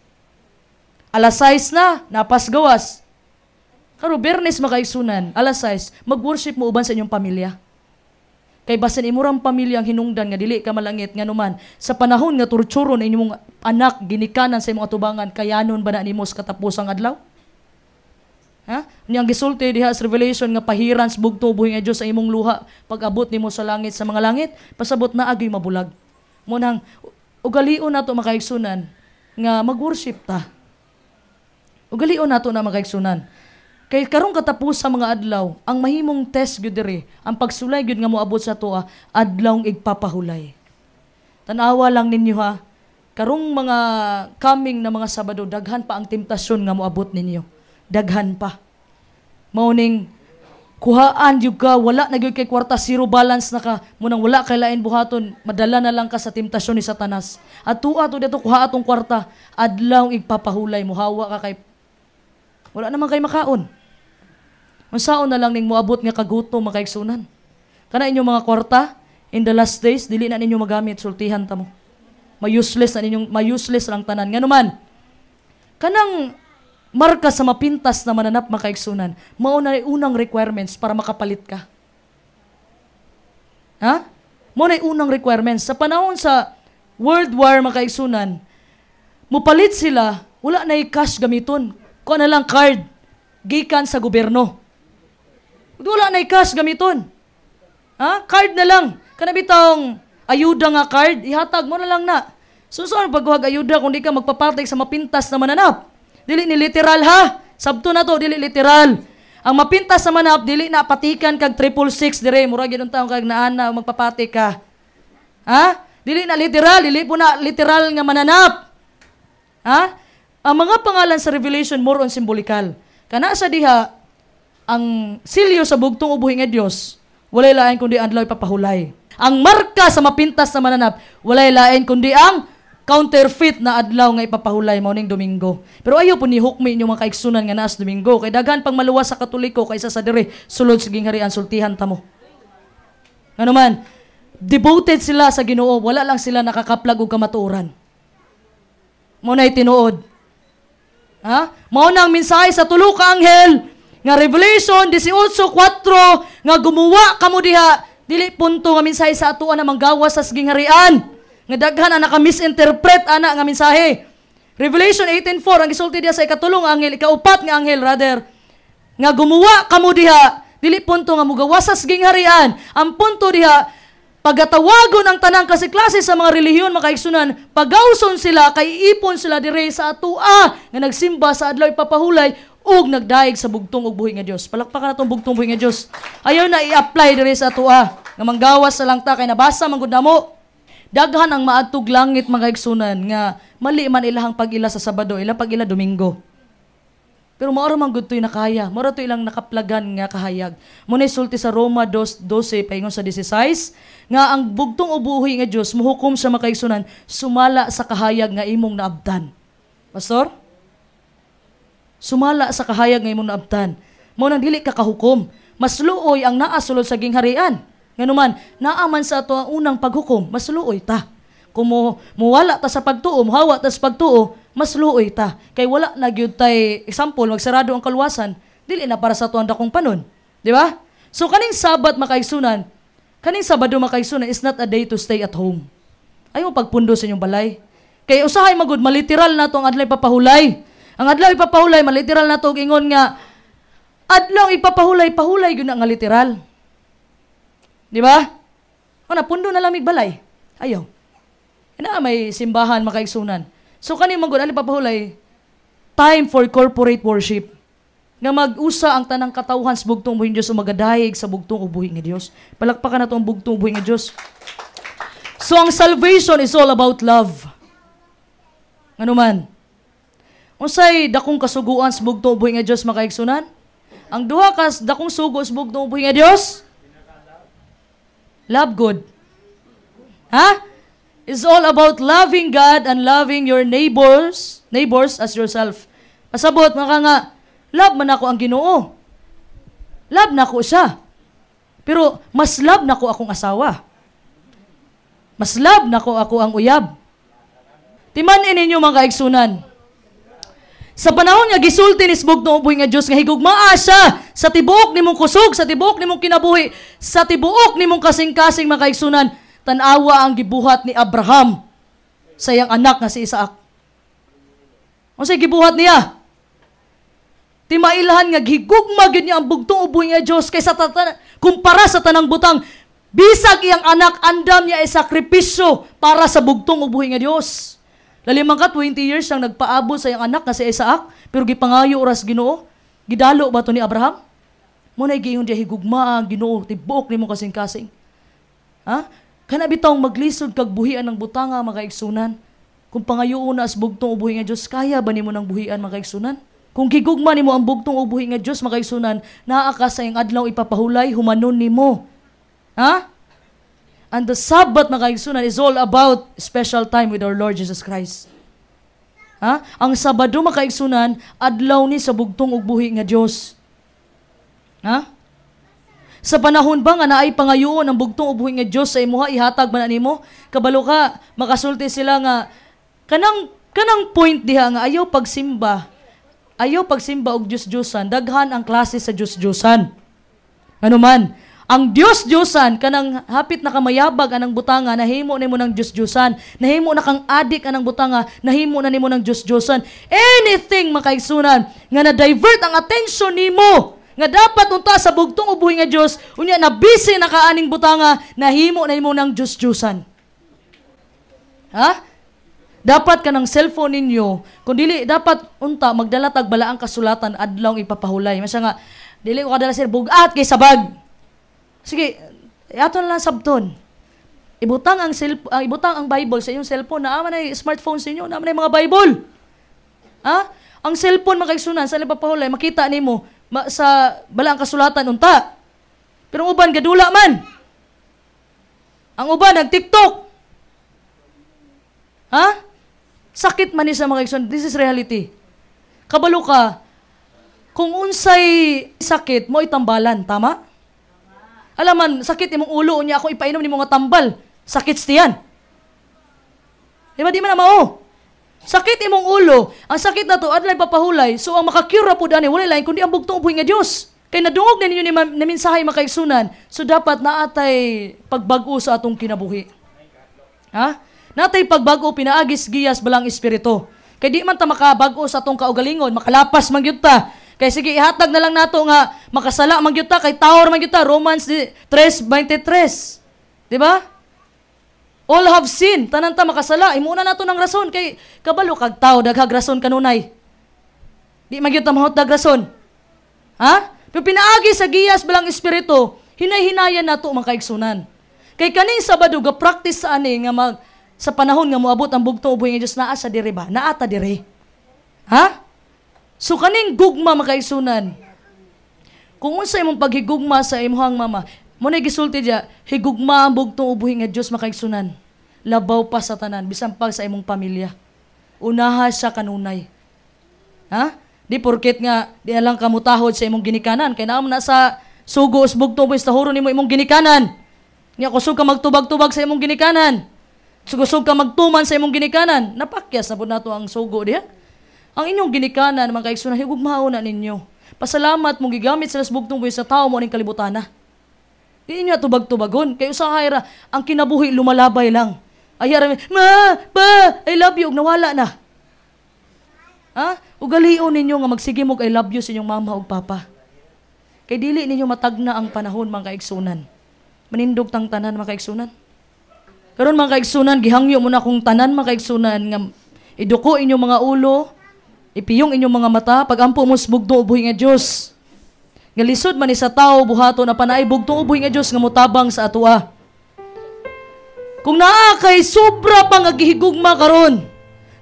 Speaker 1: Alas 6 na, napas gawas. Karo Biyernes makaigsunan, alas 6, mag-worship mo uban sa inyong pamilya. Kay basin imurang pamilya ang hinungdan nga dili ka malangit nga numan sa panahon nga torturon inyong anak ginikanan sa imong atubangan kayanon ba na nimo sa katapusang adlaw? Ha? Niyang gisulti diha sa Revelation nga pahiran sa bugtong buhi nga Dios sa imong luha pag-abot nimo sa langit sa mga langit pasabot na agoy mabulag. Munang ugalion nato makaigsunan nga mag-worship ta. Ugalion nato na makaigsunan. Kay karong katapos sa mga adlaw, ang mahimong test gyud diri, ang pagsulay gyud nga moabot sa toa, adlawng igpapahulay. Tanawa lang ninyo ha. Karong mga coming na mga Sabado, daghan pa ang temptasyon nga moabot ninyo. Daghan pa. Mauning kuhaan yung ka, wala na yung kay kwarta, zero balance na ka, munang wala kay lain buhaton, madala na lang ka sa temptasyon ni Satanas. At tuwa to dito, kuha atong kwarta, adlaw igpapahulay mo, hawa ka kay, wala naman kay makaon. Unsaon na lang ning moabot nga kagutom makaigsunan. Kana inyong mga kwarta, in the last days, dili na ninyo magamit, sultihan ta mo. May-useless na ninyong, may-useless lang tanan. Nga naman, kanang marka sa mapintas na mananap makaigsunan, mauna unang requirements para makapalit ka. Ha? Mauna unang requirements. Sa panahon sa World War makaigsunan, mupalit sila, wala na cash gamiton. Kung na lang card, gikan sa gobyerno. Wala na cash gamiton. Ha? Card na lang. Kanabitang ayuda nga card, ihatag mo na lang na. Susunod pagkuhag ayuda kung di ka magpapatay sa mapintas na mananap. Dili ni literal ha. Sabto na to, dili literal. Ang mapintas sa mananap, dili na patikan kag 666 dire. Murag yun taong kag naana magpapati ka. Ha? Dili na literal, dili po na literal nga mananap. Ha? Ang mga pangalan sa Revelation more on symbolikal. Kana sa diha, ang silyo sa bugtong ubuhi nga Dios, walay lain kundi adlaw ipapahulay. Ang marka sa mapintas na mananap, walay lain kundi ang counterfeit na adlaw nga ipapahulay mao ning Domingo. Pero ayo po ni hukmi inyo mga kaigsunan nga naas Domingo, kay daghan pang maluwas sa Katoliko kaysa sa dire sulod sa gingharian sultihan ta mo. Ano man, devoted sila sa Ginoo, wala lang sila nakakaplag og kamatuoran. Mao nay tinuod. Ha? Mao nang mensahe sa tulo ka anghel nga Revelation 18:4 nga gumawa kamo diha, dili punto nga mensahe sa atuan na manggawas sa gingharian nga daghan ang naka-misinterpret ana nga mensahe. Revelation 18:4 ang gisulti diha sa ikatulong anghel, ikaupat nga anghel rather, nga gumawa kamo diha, dili punto nga mugawas sa gingharian. Ang punto diha, pagatawagon ang tanang klase sa mga relihiyon makaigsunan, pagawson sila kay ipon sila dire sa atua nga nagsimba sa adlaw ipapahulay ug nagdaig sa bugtong ug buhi nga Dios. Palakpakan natong bugtong buhi nga Dios. Ayaw na i-apply dire sa atua nga manggawas sa lang ta kay nabasa man gud namo. Daghan ang maadtog langit mga igsunan nga mali man ilahang pag-ila sa Sabado, ilang pag-ila Domingo. Pero maoro man gud toy nakaya. Maoro to ilang nakaplagan nga kahayag. Munay sulti sa Roma 2:12 paingon sa 16 nga ang bugtong ubuhi nga Dios muhukom sa makaigsunan sumala sa kahayag nga imong naabdan. Pastor? Sumala sa kahayag nga imong naabdan. Mao nang dili ka kahukom. Mas luoy ang naa sulod sa gingharian. Nganuman, naaman sa ato ang unang paghukom, mas luoy ta. Kung muwala ta sa pagtuo, muhawa ta sa pagtuo, mas luoy ta. Kay wala na gyud tay example magsarado ang kaluwasan, dili na para sa ato ang dakong panon. Di ba? So kaning Sabat makaigsunan, kaning Sabado makaigsunan is not a day to stay at home. Ayaw pagpundo sa inyong balay. Kay usahay magud maliteral na to ang adlaw ipapahulay. Ang adlaw ipapahulay maliteral na to ingon nga adlaw ipapahulay pahulay gyud na nga literal. Di ba? O napundo na lamig balay. Ayaw. Ina may simbahan makaigsunan. So kani magud ali papahulay time for corporate worship. Nga mag-usa ang tanang katawhan sa bugtong buhing Dios o magadayeg sa bugtong ubuhi nga Dios. Palakpakan nato ang bugtong ubuhi nga Dios. So ang salvation is all about love. Ano man? Unsay dakong kasuguan sa bugtong ubuhi nga Dios makaigsunan? Ang duha ka dakong sugo sa bugtong ubuhi nga Dios? Love God. Ha? It's all about loving God and loving your neighbors as yourself. Pasabot mga nga, love man ako ang Ginoo. Love na ko siya. Pero mas love na ko akong asawa. Mas love na ko ako ang uyab. Timanin ninyo mga kaigsunan. Sa panahon nga gisulti ni bugtong ubuhi nga Dios nga higugmaa siya sa tibuok nimong kusog, sa tibuok nimong kinabuhi, sa tibuok nimong kasing-kasing mga kaigsunan, tanawa ang gibuhat ni Abraham sa iyang anak nga si Isaac. Unsay gibuhat niya? Timailahan nga gigugma gyud niya ang bugtong ubuhi nga Dios kaysa kumpara sa tanang butang, bisag iyang anak andam niya isakripisyo para sa bugtong ubuhi nga Dios. Lalimang ka 20 years ang nagpaabot sa iyang anak nga si Isaac, pero gipangayo oras Ginoo. Gidalo ba to ni Abraham? Mo na giingon diya higugma ang Ginoo, tibuok nimo kasing-kasing. Ha? Kana bitaw maglisod kag buhian ng butanga mga kaigsunan. Kung pangayoon na as bugtong ubuhi nga Dios, kaya ba nimo nang buhian mga kaigsunan? Kung gigugma nimo ang bugtong ubuhi nga Dios mga kaigsunan, naa ka sa iyang adlaw ipapahulay humanon nimo. Ha? And the Sabbath mga kaigsunan is all about special time with our Lord Jesus Christ. Ha? Ang Sabado mga kaigsunan, adlaw ni sa bugtong ubuhi nga Dios. Ha? Sa panahon ba nga naay pangayoon ang bugtong ubuhi nga Dios sa imuha, ihatag man nimo, kabalo ka makasulti sila nga kanang point diha nga ayaw pagsimba og Dios-Diosan, daghan ang klase sa Dios-Diosan. Ano man, ang Dios-Diosan kanang hapit na kamayabag anang butanga, nahimo nimo ng Dios-Diosan, nahimo na kang adik anang butanga, nahimo na nimo ng Dios-Diosan. Anything makaigsunan nga na-divert ang attention nimo nga dapat unta sa bugtong ubuhi nga Dios, unya na busy na kaaning butanga, nahimo na nimo ng Dios-Diosan. Ha? Dapat ka ng cellphone ninyo, kung dili dapat unta magdala tag balaang kasulatan adlaw ipapahulay. Masa nga dili ko kadala sir bugat kay sabag. Sige, ato na lang sabton. Ibutang ang Bible sa inyong cellphone, naaman ay smartphone sa inyo, naaman ay mga Bible. Ha? Ang cellphone makaigsunan sa ipapahulay, makita nimo sa balaang kasulatan unta. Pero ang uban gadula man. Ang uban nag-TikTok. Ha? Sakit man ni sa mga kaigsunan. This is reality. Kabalo ka, kung unsay sakit mo itambalan, tama? Alaman, sakit imong ulo niya ako ipainom ni mga tambal. Sakit stiyan. Diba di man na mao? Sakit imong ulo, ang sakit na to adlay papahulay, so ang makakura po dani wala lain kundi ang bugtong ubuhi nga Dios. Kay nadungog na ninyo ni mensahe makaigsunan, so dapat naatay pagbago sa atong kinabuhi. Ha? Natay pagbago pinaagis giyas balang espiritu. Kay di man ta makabago sa atong kaugalingon, makalapas man gyud ta. Kay sige ihatag na lang nato nga makasala man gyud ta kay tawor man gyud ta, Romans 3:23. Di ba? All have sinned, tanan ta makasala. Imuna nato ng rason kay kabalo kag tao daghag rason kanunay. Di magyud ta mahot dag rason. Ha? Pero pinaagi sa giyas balang espiritu, hinay-hinayan nato mga kaigsunan. Kay kaning Sabado ga practice sa ani nga sa panahon nga moabot ang bugtong ubuhi nga Dios naa sa diri ba? Naata diri. Ha? So kaning gugma mga kaigsunan. Kung unsa imong paghigugma sa imong mama, mo na gisulti diya, higugma ang bugtong ubuhi nga Dios makaigsunan. Labaw pa sa tanan, bisan pa sa imong pamilya. Unaha siya kanunay. Ha? Di porket nga, di na lang kamutahod sa imong ginikanan. Kaya naam na sa sugo, usbugtong ubuhi, sa huro nimo imong ginikanan. Nga kusog ka magtubag-tubag sa imong ginikanan. Kusog ka magtuman sa imong ginikanan. Napakyas na po na to ang sugo diya. Ang inyong ginikanan, mga kaigsunan, higugmao na ninyo. Pasalamat mong gigamit sa bugtong ubuhi sa tao mo ning kalibutana. Di niya tubag-tubagon. Kaya usahay ra, ang kinabuhi lumalabay lang. Ayara, ma, pa, I love you, nawala na. Ha? Ugalion ninyo nga magsigimog I love you sa inyong mama o papa. Kay dili ninyo matagna ang panahon mga kaigsunan. Manindog tang tanan mga kaigsunan. Karon mga kaigsunan, gihangyo mo na kung tanan mga kaigsunan nga iduko inyong mga ulo, ipiyong inyong mga mata, pagampo mo sa bugtong ubuhi nga Dios. Nga lisod man ni sa tao buhato na panay bugtong ubuhi nga Dios nga motabang sa atua. Kung naa kay sobra pang agihigugma karon,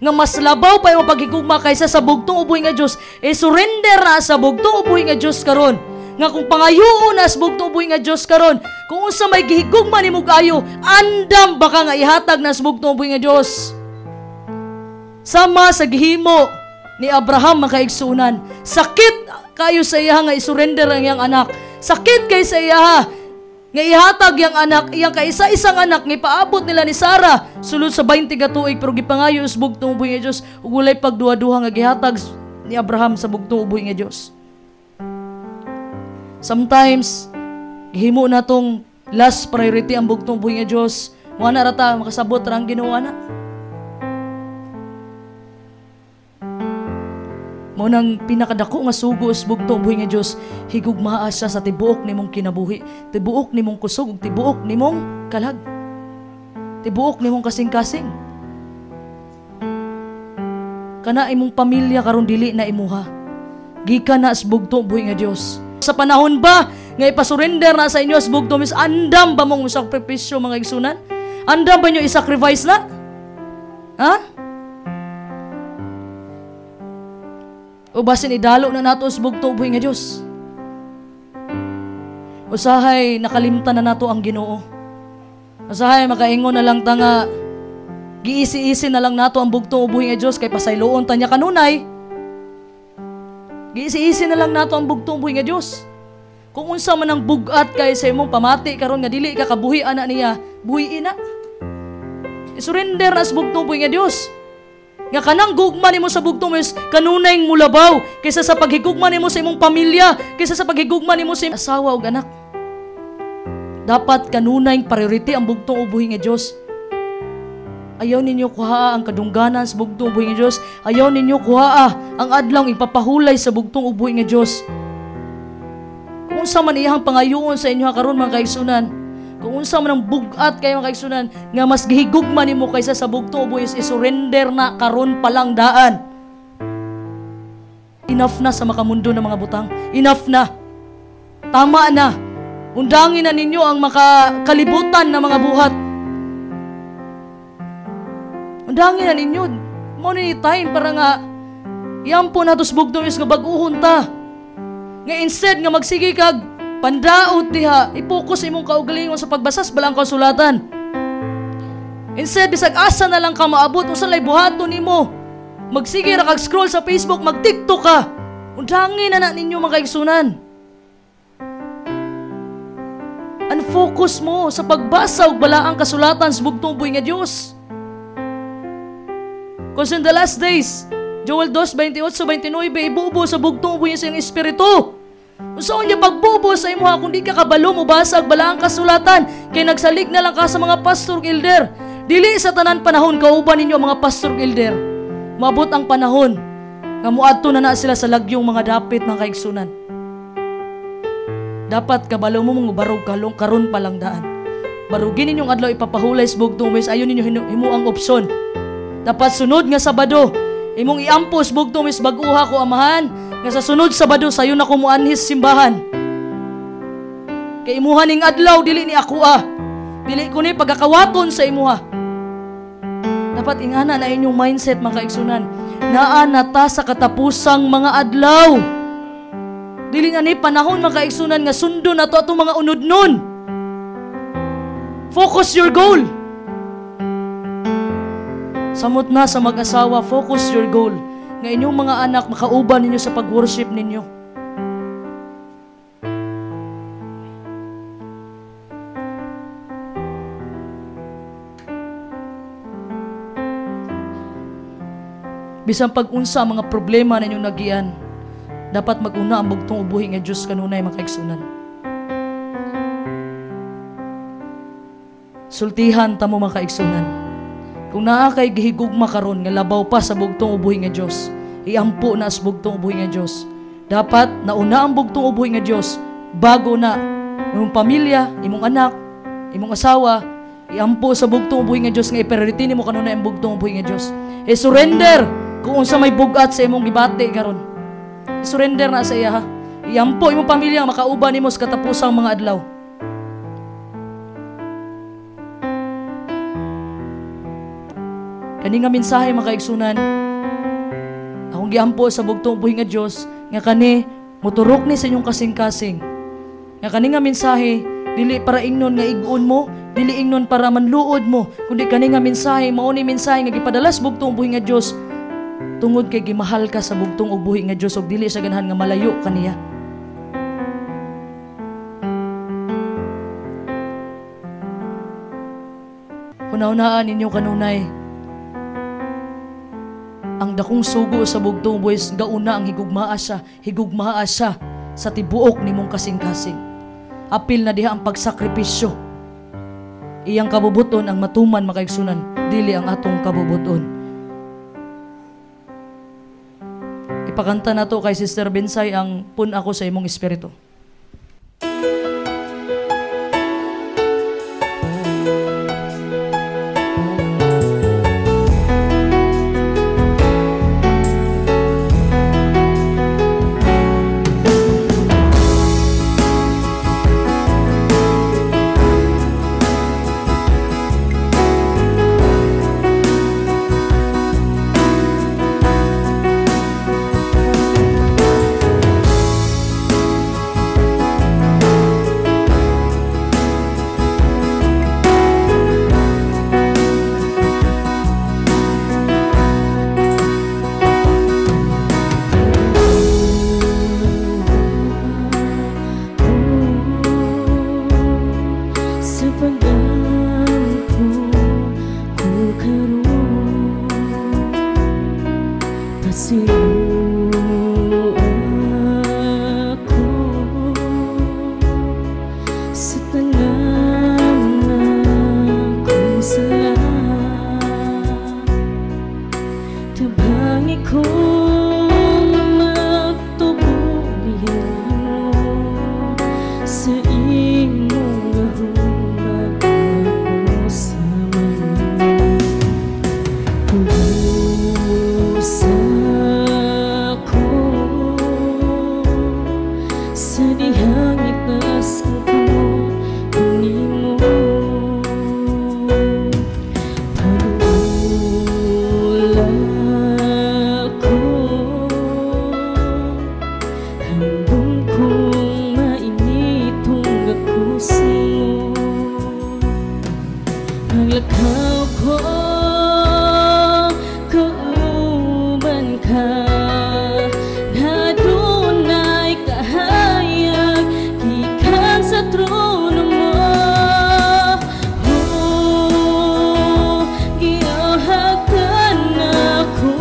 Speaker 1: nga mas labaw pa yung paghigugma kaysa sa bugtong ubuhi nga Dios, surrender na sa bugtong ubuhi nga Dios karon. Nga kung pangayoon na sa bugtong ubuhi nga Dios karon, kung unsa may gihigugma nimo kayo, andam baka nga ihatag na sa bugtong ubuhi nga Dios. Sama sa gihimo ni Abraham makaigsunan, sakit kayo sa iya nga isurrender ang iyang anak. Sakit kay sa iya nga ihatag yang anak, iyang kaisa-isang anak nga ipaabot nila ni Sarah sulod sa 20 ka tuig pero gipangayo sa bugtong ubuhi nga Dios ug walay pagduha-duha nga gihatag ni Abraham sa bugtong ubuhi nga Dios. Sometimes gihimo na tong last priority ang bugtong ubuhi nga Dios. Wala ra ta makasabot ra ang Ginoo na. Mo nang pinakadako nga sugo sa bugtong ubuhi nga Dios, higugmaa siya sa tibuok nimong kinabuhi, tibuok nimong kusog ug tibuok nimong kalag. Tibuok nimong kasing-kasing. Kana imong pamilya karon dili na imuha. Gikan na sa bugtong ubuhi nga Dios. Sa panahon ba nga ipasurrender na sa inyo sa bugtong mis andam ba mong sakripisyo mga igsunan? Anda ba nyo i-sacrifice na? Ha? O basin idalo na nato sa bugtong buhi nga Diyos? Usahay nakalimtan na nato ang Ginoo. Usahay makaingon na lang ta nga giisi-isi na lang nato ang bugtong buhi nga Diyos kay pasayloon tanya kanunay. Giisi-isi na lang nato ang bugtong buhi nga Diyos. Kung unsa man ang bugat kay sa imong pamati karon nga dili ka kabuhi ana niya, buhi ina. Isurrender na sa bugtong buhi nga Diyos. Nga kanang gugma nimo sa bugtong mo is kanunay mulabaw kaysa sa paghigugma nimo sa imong pamilya, kaysa sa paghigugma nimo sa imong asawa ug anak. Dapat kanunay priority ang bugtong buhi nga Diyos. Ayaw ninyo kuhaa ang kadungganan sa bugtong buhi nga Diyos. Ayaw ninyo kuhaa ang adlaw ipapahulay sa bugtong buhi nga Diyos. Kung unsa man iyang pangayoon sa inyo karon mga kaigsunan, kung unsa man ang bugat kayo mga kaigsunan nga mas gihigugma nimo kaysa sa bugtong buhi is surrender na karon pa lang daan. Enough na sa makamundo ng mga butang. Enough na. Tama na. Undangin na ninyo ang makakalibutan na mga buhat. Undangin na ninyo. Mo ni time para nga iyampo na tos bugtong is nga bag-uhon ta. Nga instead nga magsige kag pandaot diha, i-focus imong kaugalingon sa pagbasa sa balang kasulatan. Instead bisag asa na lang ka maabot usa lay buhaton nimo. Magsige ra kag scroll sa Facebook, mag-TikTok ka. Undangin na ninyo mga kaigsunan. Unfocus mo sa pagbasa og balaang kasulatan sa bugtong buhi nga Dios. Because in the last days, Joel 2:28-29, ibubo sa bugtong buhi sa iyong espiritu. Usaon niya pagbubo sa imuha kung di ka kabalo mo basa og balaang kasulatan kay nagsalig na lang ka sa mga pastor elder. Dili sa tanan panahon kauban ninyo mga pastor elder. Maabot ang panahon nga muadto na sila sa lagyong mga dapit mga kaigsunan. Dapat kabalo mo mong barog karon pa lang daan. Barugin ninyong adlaw ipapahulay sa bugtong buhi. Ayon ninyo himo ang opsyon. Dapat sunod nga Sabado imong iampos bugtong buhi bag-uha ko amahan nga sa sunod Sabado sayo na ko muanhis simbahan. Kay imuha ning adlaw dili ni ako dili ko ni pagakawaton sa imuha. Dapat ingana na inyong mindset mga kaigsunan. Naa nata sa katapusang mga adlaw. Dili nga ni panahon mga kaigsunan nga sundo na to atong mga unod nun. Focus your goal. Samot na sa mag-asawa, focus your goal. Nga inyong mga anak makauban ninyo sa pag-worship ninyo. Bisan pag-unsa mga problema ninyong nagian, dapat mag-una ang bugtong ubuhi nga Diyos kanunay mga kaigsunan. Sultihan ta mo mga kaigsunan. Kung naa kay gihigugma karon nga labaw pa sa bugtong ubuhi nga Dios, iampo na sa bugtong ubuhi nga Dios. Dapat nauna ang bugtong ubuhi nga Dios bago na imong pamilya, imong anak, imong asawa, iampo sa bugtong ubuhi nga Dios nga i-priority nimo kanunay ang bugtong ubuhi nga Dios. Surrender kung unsa may bugat sa imong gibati karon. Surrender na sa iya ha. Iampo imong pamilya makauban nimo sa katapusang mga adlaw. Kani nga mensahe mga kaigsunan, akong giampo sa bugtong ubuhi nga Dios nga kani moturok ni sa inyong kasing-kasing. Nga kani nga mensahe dili para ingnon nga ig-on mo, dili ingnon para manluod mo, kundi kani nga mensahe mao ni mensahe nga gipadala sa bugtong ubuhi nga Dios tungod kay gimahal ka sa bugtong ubuhi nga Dios ug dili sa ganahan nga malayo kaniya. Hunaw-hunaan ninyo kanunay ang dakong sugo sa bugtong buhi gauna ang higugmaa siya sa tibuok nimong kasing-kasing. Apil na diha ang pagsakripisyo. Iyang kabubuton ang matuman makaigsunan, dili ang atong kabubuton. Ipakanta na to kay Sister Bensay ang Pun Ako sa Imong Espiritu.
Speaker 2: hangit na sa kamot nimo. Pagula ko hambong kong mainitong gakusimo. Maglakaw ko kauban ka, na dunay kahayag gikan sa trono mo. Oh, giahagan ako,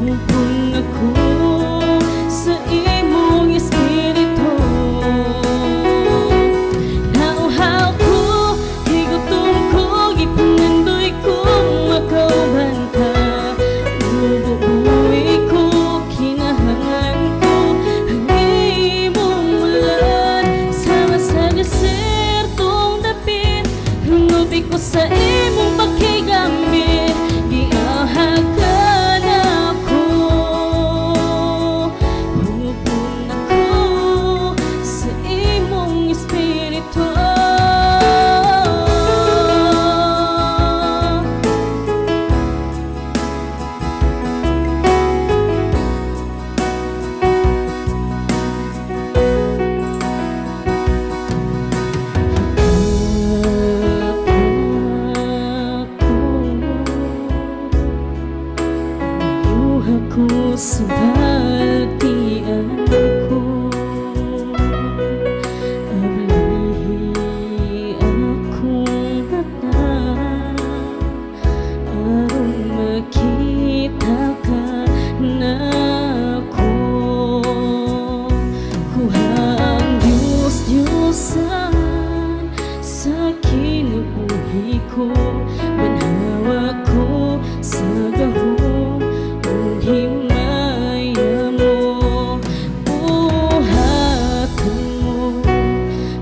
Speaker 2: hubong ako sa imong espiritu. Nauhaw ko, higutom ko, gipangandoy ko, makauban ka. Bubuhay ko, kinahanglan ko ang imong ulan. Sama sa desertong dapit, lunubi ko sa imong pakigamit. Giahagan ako, hubong ako sa imong espiritu. Ako sa baltian ko, ablihi akong mata, aron makita ka na ako. Kuha ang Diyos-Diyosan sa kinabuhi ko, manhawa ko sa gahong himaya mo. Buhatan mo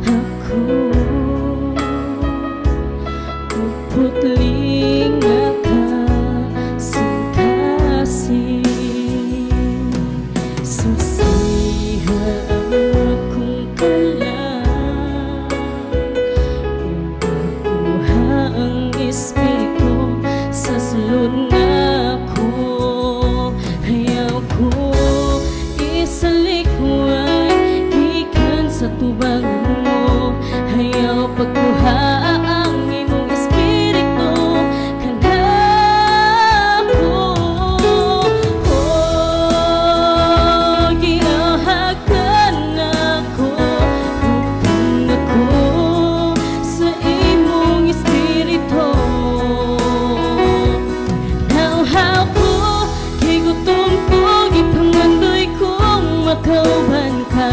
Speaker 2: ako, uputling ka singkasing. Susiha akong kalang, upakuha ang espiritu sa sulod na ako. Hayaw ko isalikway gikan sa tubangan mo. Hayaw pagkuha ang imong espiritu kanako. Oh, giahagan ako, hubong ako sa imong espiritu. Nauhaw ko, higutom ko, gipangandoy ko, makauban ka.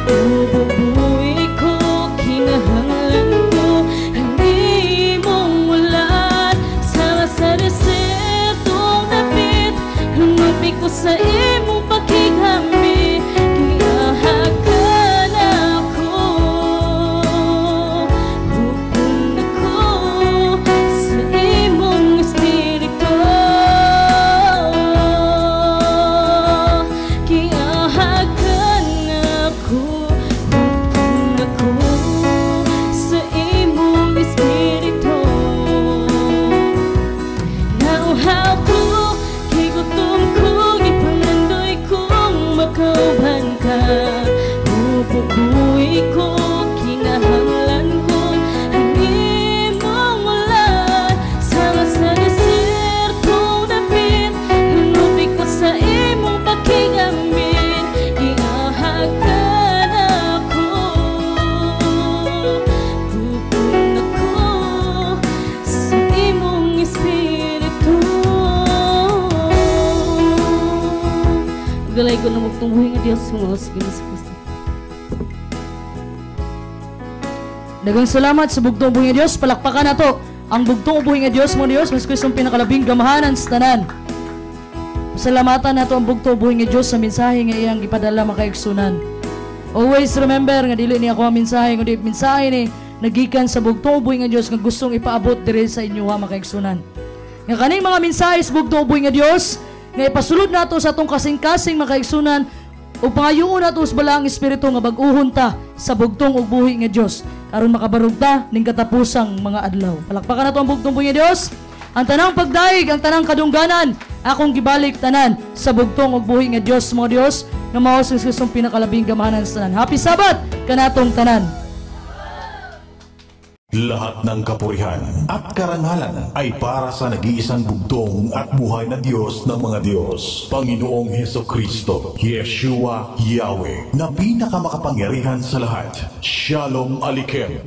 Speaker 2: Bubuhay ko, kinahanglan ko ang imong ulan. Sama sa desertong dapit, lunubi ko sa imong pakigamit. Giahagan ako, hubong ako sa imong espiritu. Giahagan ako, hubong ako sa imong espiritu. Nauhaw ko, higutom ko, gipangandoy ko, makauban ka. Bubuhay ko, kinahanglan ko ang imong ulan. Sama sa desertong dapit, lunubi ko sa imong pakigamit. Giahagan ako, hubong ako sa imong espiritu. Galay ko na magtumbuhin nga Diyos sa mga sige sa Kristo.
Speaker 1: Dagang salamat sa bugtong buhay nga Diyos. Palakpakan na to ang bugtong buhay nga Diyos mo Diyos. Mas ko isang pinakalabing gamahanan sa tanan. Pasalamatan na to ang bugtong buhay nga Diyos sa mensahe nga iyang ipadala makaigsunan. Always remember nga dili ni ako ang mensahe, kundi mensahe ni nagikan sa bugtong buhay nga Diyos nga gustong ipaabot dire sa inyo ha makaigsunan. Nga kaning mga mensahe sa bugtong buhay nga Diyos nga ipasulod nato sa atong kasing-kasing makaigsunan, ug pangayuon nato sa balaang espiritu nga bag-uhon ta sa bugtong ug buhi nga Dios aron makabarog ta ning katapusang mga adlaw. Palakpakan nato ang bugtong buhi nga Dios. Ang tanang pagdaig, ang tanang kadungganan, akong gibalik tanan sa bugtong ug buhi nga Dios mo Dios nga mao sa Kristong pinakalabing gamahanan sa tanan. Happy Sabat kanatong tanan.
Speaker 3: Lahat ng kapurihan at karangalan ay para sa nag-iisang bugtong at buhay na Diyos ng mga Diyos, Panginoong Hesukristo, Yeshua Yahweh, na pinakamakapangyarihan sa lahat. Shalom Aleichem.